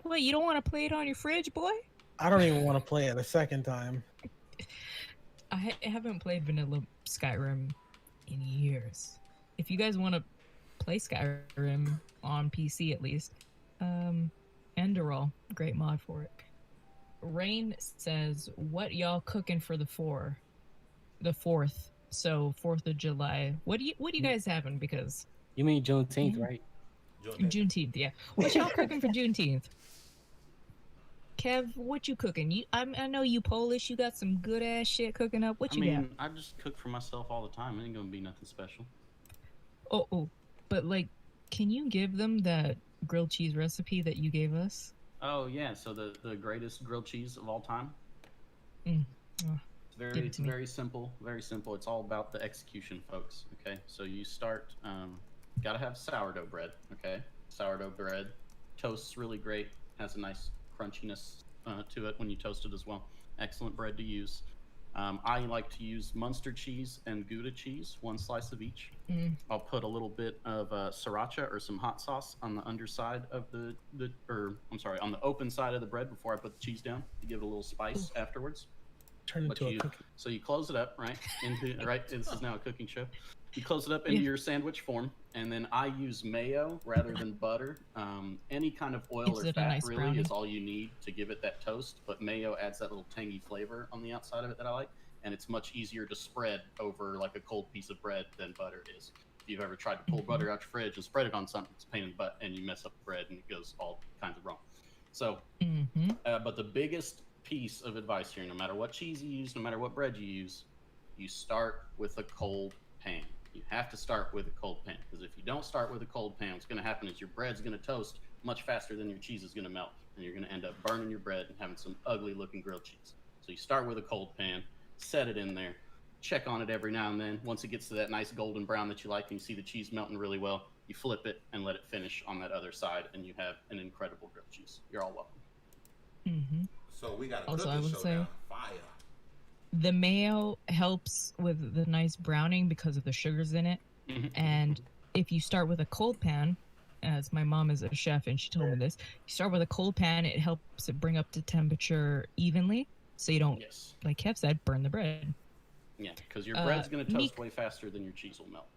Wait, you don't want to play it on your fridge, boy? I don't even want to play it a second time. I haven't played vanilla Skyrim in years. If you guys want to play Skyrim on PC at least, Enderall, great mod for it. Rain says, "What y'all cooking for the 4th? So 4th of July. What do you guys having? Because You mean Juneteenth, right? Juneteenth, yeah. What y'all cooking for Juneteenth? Kev, what you cooking? I know you Polish. You got some good ass shit cooking up. What you got? I just cook for myself all the time. It ain't gonna be nothing special. Oh, but like, can you give them that grilled cheese recipe that you gave us? Oh yeah, so the greatest grilled cheese of all time. Mm. It's very simple. Very simple. It's all about the execution, folks. Okay, so you start. Gotta have sourdough bread. Okay, sourdough bread toasts really great. Has a nice crunchiness to it when you toast it as well. Excellent bread to use. I like to use Munster cheese and Gouda cheese, 1 slice of each. I'll put a little bit of sriracha or some hot sauce on the underside of on the open side of the bread before I put the cheese down to give it a little spice afterwards. Turn into a cookie. So you close it up, right? This is now a cooking show. You close it up into your sandwich form, and then I use mayo rather than butter. Any kind of oil or fat really is all you need to give it that toast, but mayo adds that little tangy flavor on the outside of it that I like, and it's much easier to spread over like a cold piece of bread than butter is. If you've ever tried to pull butter out your fridge and spread it on something, it's a pain in the butt, and you mess up the bread, and it goes all kinds of wrong. So, but the biggest piece of advice here, no matter what cheese you use, no matter what bread you use, you start with a cold pan. You have to start with a cold pan, because if you don't start with a cold pan, what's going to happen is your bread's going to toast much faster than your cheese is going to melt, and you're going to end up burning your bread and having some ugly looking grilled cheese. So you start with a cold pan, set it in there, check on it every now and then. Once it gets to that nice golden brown that you like and you see the cheese melting really well, you flip it and let it finish on that other side, and you have an incredible grilled cheese. You're all welcome. So we got a Also, cooking show now. Fire. The mayo helps with the nice browning because of the sugars in it. And if you start with a cold pan, as my mom is a chef and she told me this, you start with a cold pan, it helps it bring up the temperature evenly, so you don't, like Kev said, burn the bread. Yeah, because your bread's going to toast way faster than your cheese will melt.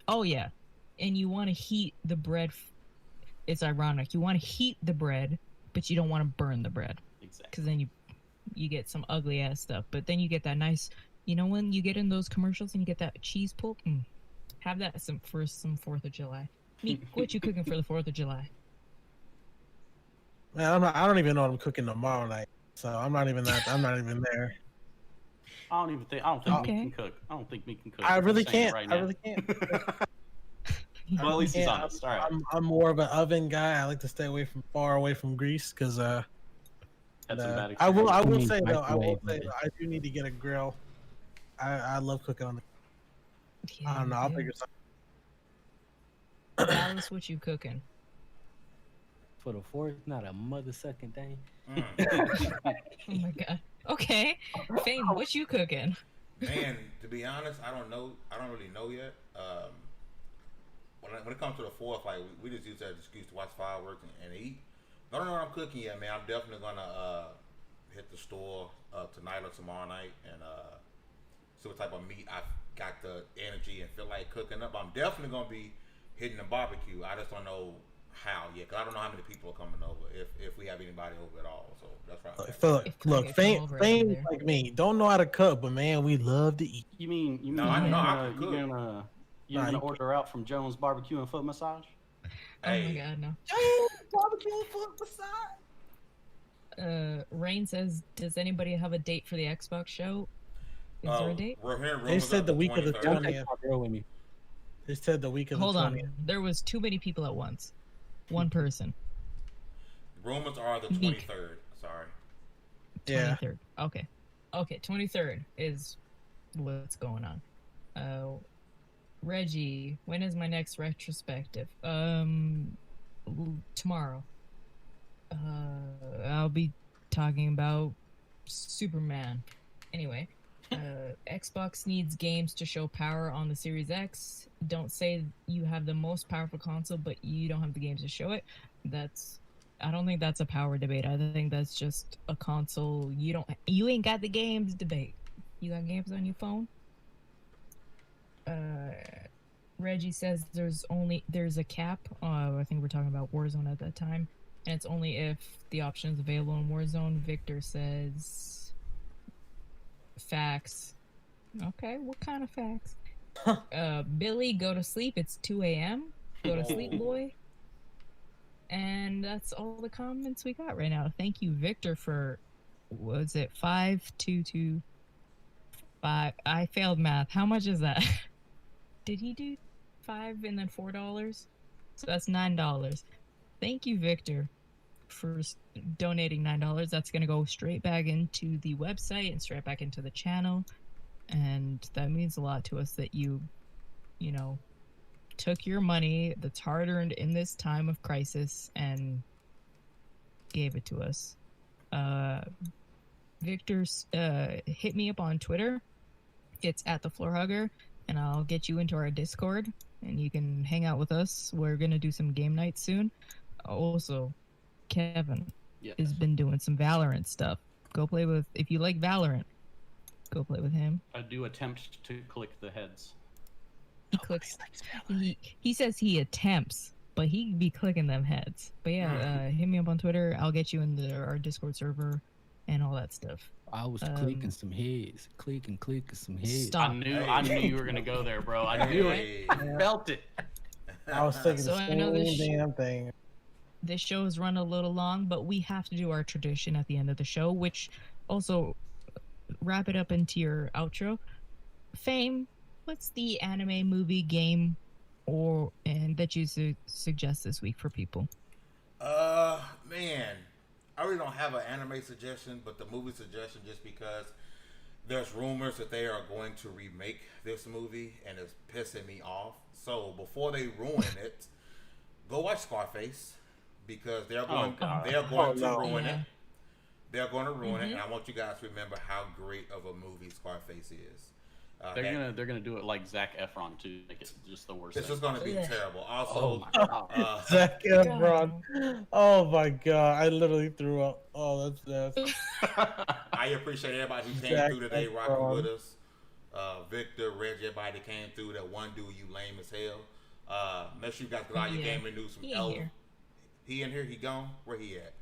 Oh, yeah. And you want to heat the bread. It's ironic. You want to heat the bread, but you don't want to burn the bread. Exactly. Because then you get some ugly ass stuff, but then you get that nice, when you get in those commercials and you get that cheese pull, have that for some 4th of July. Meek, what you cooking for the 4th of July? Man, I don't even know what I'm cooking tomorrow night, so I'm not even there. I don't think Meek can cook. I don't think Meek can cook. I really can't. Right I really can't. Well, at least he's honest. All right. I'm more of an oven guy. I like to stay far away from grease, because I will say though, I do need to get a grill. I love cooking on the. Yeah, I don't know. I'll figure something. Dallas, what you cooking? For the 4th, not a mother-sucking thing. Oh my god. Okay. Fane, what you cooking? Man, to be honest, I don't know. I don't really know yet. When it comes to the 4th, like we just use that excuse to watch fireworks and eat. I don't know what I'm cooking yet, man. I'm definitely gonna hit the store tonight or tomorrow night and see what type of meat I've got the energy and feel like cooking up. I'm definitely gonna be hitting the barbecue. I just don't know how yet, because I don't know how many people are coming over, if we have anybody over at all. So that's right. Look, Fame like me don't know how to cook, but man, we love to eat. You mean you're gonna order out from Jones Barbecue and Foot Massage? Oh my god, no. Barbecue and foot massage. Rain says, does anybody have a date for the Xbox show? Is there a date? They said the week of the 20th. They said the week of the 20th. Hold on. There was too many people at once. One person. Rumors are the 23rd. Sorry. 23rd. Okay. Okay, 23rd is what's going on. Reggie, when is my next retrospective? Tomorrow. I'll be talking about Superman. Anyway, Xbox needs games to show power on the Series X. Don't say you have the most powerful console, but you don't have the games to show it. I don't think that's a power debate. I think that's just a console. You ain't got the games debate. You got games on your phone? Reggie says there's a cap. I think we're talking about Warzone at that time, and it's only if the option is available in Warzone. Victor says facts. Okay, what kind of facts? Billy, go to sleep. It's 2 a.m. Go to sleep, boy. And that's all the comments we got right now. Thank you, Victor, for was it 5225? I failed math. How much is that? Did he do $5 and then $4? So that's $9. Thank you, Victor, for donating $9. That's gonna go straight back into the website and straight back into the channel, and that means a lot to us that you took your money that's hard earned in this time of crisis and gave it to us. Victor's hit me up on Twitter. It's at the Floor Hugger, and I'll get you into our Discord and you can hang out with us. We're gonna do some game nights soon. Also, Kevin has been doing some Valorant stuff. Go play with, if you like Valorant, go play with him. I do attempt to click the heads. He clicks. He says he attempts, but he be clicking them heads. But yeah, hit me up on Twitter. I'll get you in our Discord server and all that stuff. I was clicking some heads, clicking some heads. Stop. I knew you were gonna go there, bro. I knew it. I felt it. I was thinking So the I know this same damn thing. This show has run a little long, but we have to do our tradition at the end of the show, which also wrap it up into your outro. Fame, what's the anime, movie, game, and that you suggest this week for people? Man, I really don't have an anime suggestion, but the movie suggestion, just because there's rumors that they are going to remake this movie, and it's pissing me off. So before they ruin it, go watch Scarface, because they're going to ruin it. They're going to ruin it, and I want you guys to remember how great of a movie Scarface is. They're gonna do it like Zac Efron too, make it just the worst. It's just gonna be terrible. Also, Zac Efron. Oh my god, I literally threw up. Oh, that's I appreciate everybody who came through today, rocking with us. Victor, Reggie, everybody came through. That one dude, you lame as hell. Make sure you guys get all your gaming news from L. He in here? He gone? Where he at?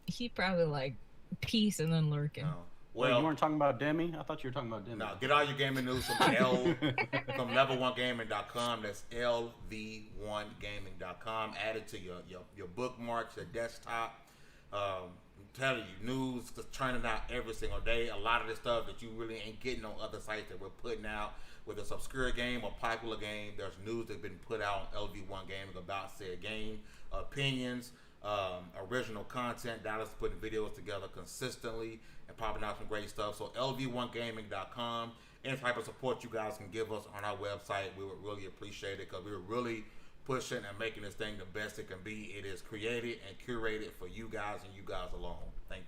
He probably like peace and then lurking. No. Well, wait, you weren't talking about Demi? I thought you were talking about Demi. No, get all your gaming news from from level1gaming.com. That's lv1gaming.com. Add it to your bookmarks, your desktop. I'm telling you, news is turning out every single day. A lot of the stuff that you really ain't getting on other sites that we're putting out, whether it's obscure game or popular game, there's news that's been put out on LV1 Gaming about said game, opinions, original content. Dallas putting videos together consistently and popping out some great stuff. So lv1gaming.com. Any type of support you guys can give us on our website, we would really appreciate it, because we're really pushing and making this thing the best it can be. It is created and curated for you guys and you guys alone. Thank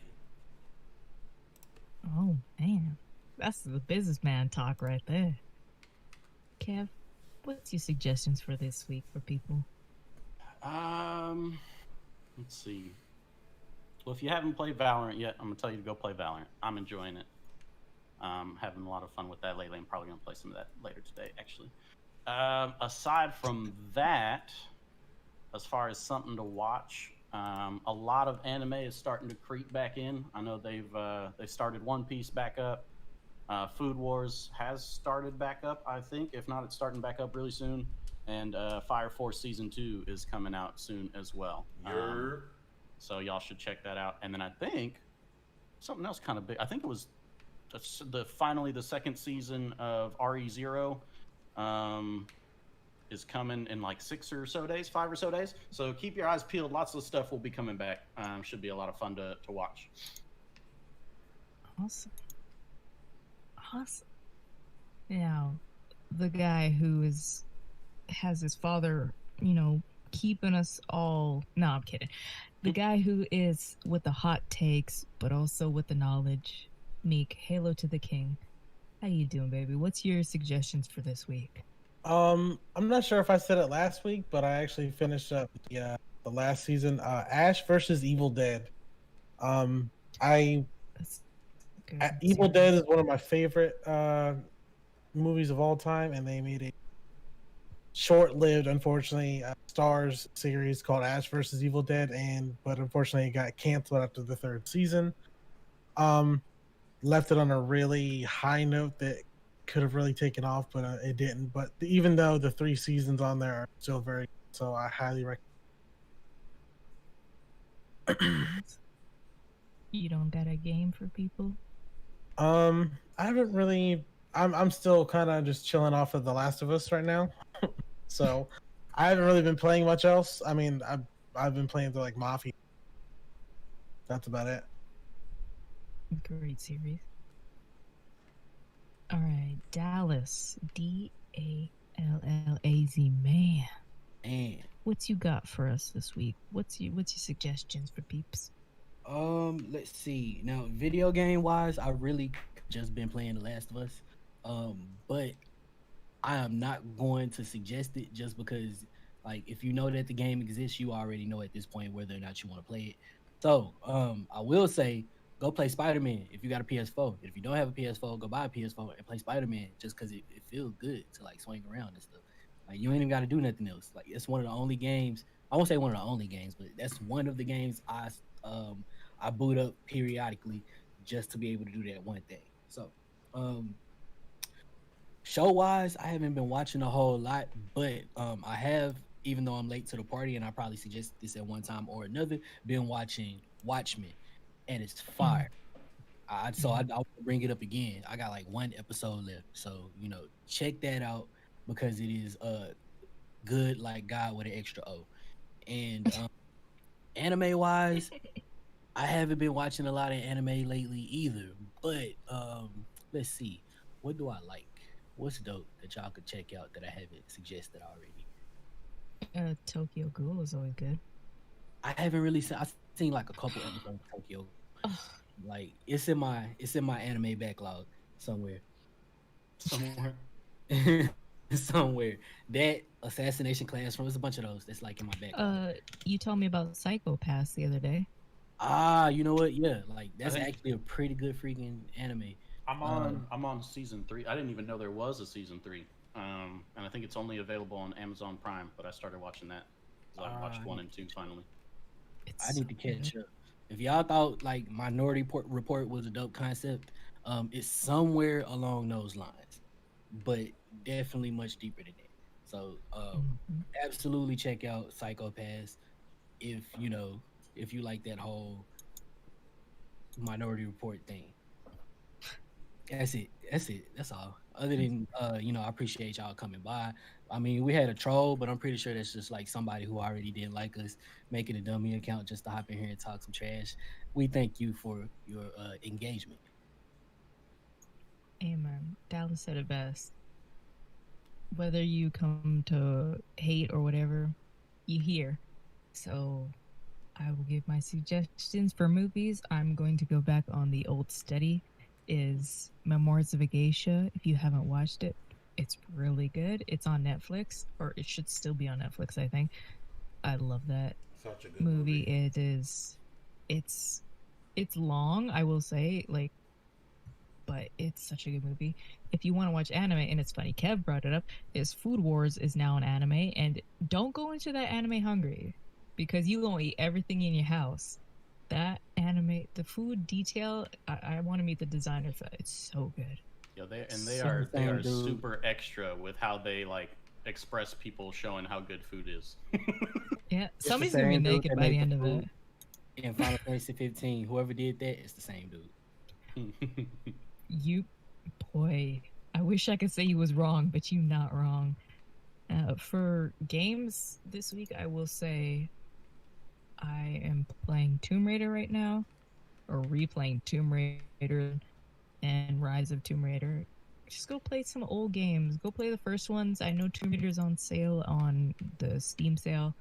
you. Oh man, that's the businessman talk right there. Kev, what's your suggestions for this week for people? Let's see. Well, if you haven't played Valorant yet, I'm gonna tell you to go play Valorant. I'm enjoying it. Having a lot of fun with that lately. I'm probably gonna play some of that later today, actually. Aside from that, as far as something to watch, a lot of anime is starting to creep back in. I know they started One Piece back up. Food Wars has started back up, I think. If not, it's starting back up really soon. And Fire Force Season 2 is coming out soon as well. So y'all should check that out. And then I think something else kind of big. I think it was finally the second season of RE0 is coming in like 5 or so days. So keep your eyes peeled. Lots of stuff will be coming back. Should be a lot of fun to watch. Awesome. Awesome. Now, the guy who has his father, keeping us all. No, I'm kidding. The guy who is with the hot takes, but also with the knowledge. Meek, Halo to the King. How you doing, baby? What's your suggestions for this week? I'm not sure if I said it last week, but I actually finished up the last season, Ash versus Evil Dead. I That's good. Evil Dead is one of my favorite movies of all time, and they made a short-lived, unfortunately, Stars series called Ash versus Evil Dead, but unfortunately, it got canceled after the third season. Left it on a really high note that could have really taken off, but it didn't. But even though the 3 seasons on there are still very good, so I highly recommend. You don't got a game for people? I haven't really. I'm still kind of just chilling off of The Last of Us right now, so I haven't really been playing much else. I mean, I've been playing through like Mafia. That's about it. Great series. All right, Dallas, DALLAZ man. And What's you got for us this week? What's your suggestions for peeps? let's see. Now, video game wise, I really just been playing The Last of Us. But I am not going to suggest it just because, like, if you know that the game exists, you already know at this point whether or not you want to play it. So, I will say, go play Spider-Man if you got a PS4. If you don't have a PS4, go buy a PS4 and play Spider-Man just because it feels good to like swing around and stuff. Like, you ain't even got to do nothing else. Like, it's one of the only games. I won't say one of the only games, but that's one of the games I boot up periodically just to be able to do that one thing. So, show wise, I haven't been watching a whole lot, but I have, even though I'm late to the party, and I probably suggested this at one time or another, been watching Watchmen, and it's fire. I'll bring it up again. I got like one episode left, so check that out because it is good like God with an extra O. And anime wise, I haven't been watching a lot of anime lately either. But let's see, what do I like? What's dope that y'all could check out that I haven't suggested already? Tokyo Ghoul is always good. I haven't really seen. I've seen like a couple episodes of Tokyo. Like it's in my anime backlog somewhere. Somewhere. That Assassination Classroom, there's a bunch of those. That's like in my backlog. You told me about Psycho Pass the other day. You know what? Yeah, like that's actually a pretty good freaking anime. I'm on season 3. I didn't even know there was a season 3. And I think it's only available on Amazon Prime. But I started watching that. So I watched 1 and 2 finally. I need to catch up. If y'all thought like Minority Report was a dope concept, it's somewhere along those lines, but definitely much deeper than that. So absolutely check out Psycho Pass if you like that whole Minority Report thing. That's it. That's all. Other than I appreciate y'all coming by. I mean, we had a troll, but I'm pretty sure that's just like somebody who already didn't like us making a dummy account just to hop in here and talk some trash. We thank you for your engagement. Amen. Dallas said it best. Whether you come to hate or whatever, you hear. So I will give my suggestions for movies. I'm going to go back on the old study. Is Memoirs of a Geisha. If you haven't watched it, it's really good. It's on Netflix, or it should still be on Netflix, I think. I love that Such a good movie. It is, it's long, I will say, but it's such a good movie. If you want to watch anime, and it's funny, Kev brought it up, is Food Wars is now an anime, and don't go into that anime hungry, because you gonna eat everything in your house. That anime, the food detail, I want to meet the designer for that. It's so good. Yeah, they are super extra with how they like express people showing how good food is. Yeah, somebody's gonna be naked by the end of it. In Final Fantasy 15, whoever did that is the same dude. You, boy, I wish I could say you was wrong, but you not wrong. For games this week, I will say I am playing Tomb Raider right now. or replaying Tomb Raider and Rise of Tomb Raider, just go play some old games. Go play the first ones. I know Tomb Raider's on sale on the Steam sale.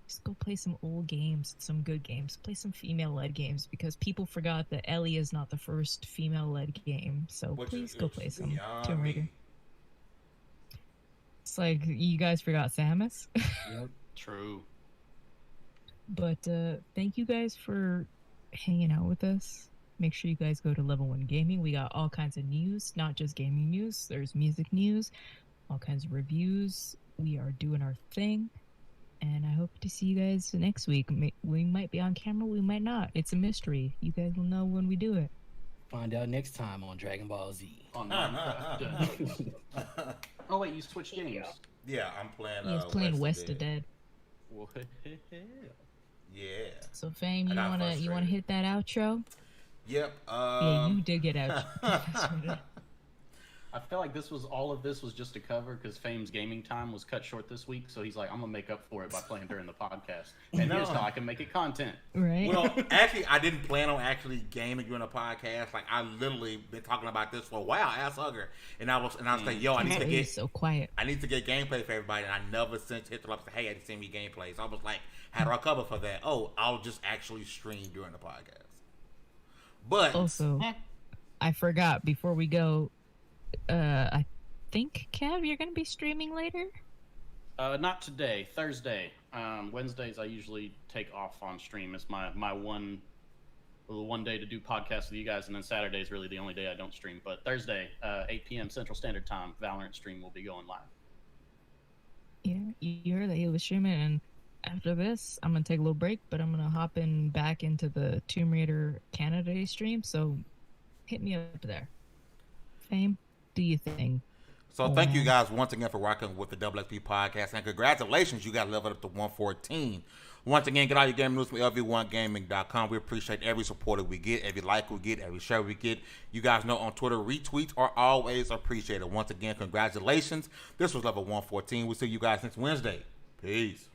Just go play some old games, some good games. Play some female-led games because people forgot that Ellie is not the first female-led game. So please go play some Tomb Raider. It's like you guys forgot Samus. Yep. True. But thank you guys for hanging out with us. Make sure you guys go to Level 1 Gaming. We got all kinds of news, not just gaming news. There's music news, all kinds of reviews. We are doing our thing. And I hope to see you guys next week. We might be on camera, we might not. It's a mystery. You guys will know when we do it. Find out next time on Dragon Ball Z. On Minecraft. Oh wait, you switched games. Yeah, I'm playing. He's playing West of Dead. Well, Yeah. So Fame, I you got wanna frustrated. hit that outro? Yep. Yeah, you did get out. I feel like all of this was just a cover because Fame's gaming time was cut short this week, so he's like, I'm gonna make up for it by playing during the podcast, and here's how I can make it content. Right? Well, actually, I didn't plan on actually gaming during the podcast. Like, I literally been talking about this for a while, ass hugger, and I was like, yo, I need to He's get so quiet. gameplay for everybody, and I never since hit them up and said, hey, I didn't send me gameplay. So I was like, how do I cover for that? Oh, I'll just actually stream during the podcast. But Also, I forgot before we go. I think Kev, you're gonna be streaming later. Not today, Thursday. Wednesdays I usually take off on stream. It's my one day to do podcasts with you guys, and then Saturday is really the only day I don't stream. But Thursday, 8 p.m. Central Standard Time, Valorant stream will be going live. Yeah, you heard that he was streaming, and after this, I'm gonna take a little break, but I'm gonna hop in back into the Tomb Raider Canada Day stream. So hit me up there. Fame, do you think? So thank you guys once again for rocking with the Double XP podcast, and congratulations, you got leveled up to 114. Once again, get all your game news from LV1Gaming.com. We appreciate every supporter we get, every like we get, every share we get. You guys know on Twitter, retweets are always appreciated. Once again, congratulations. This was level 114. We'll see you guys next Wednesday. Peace.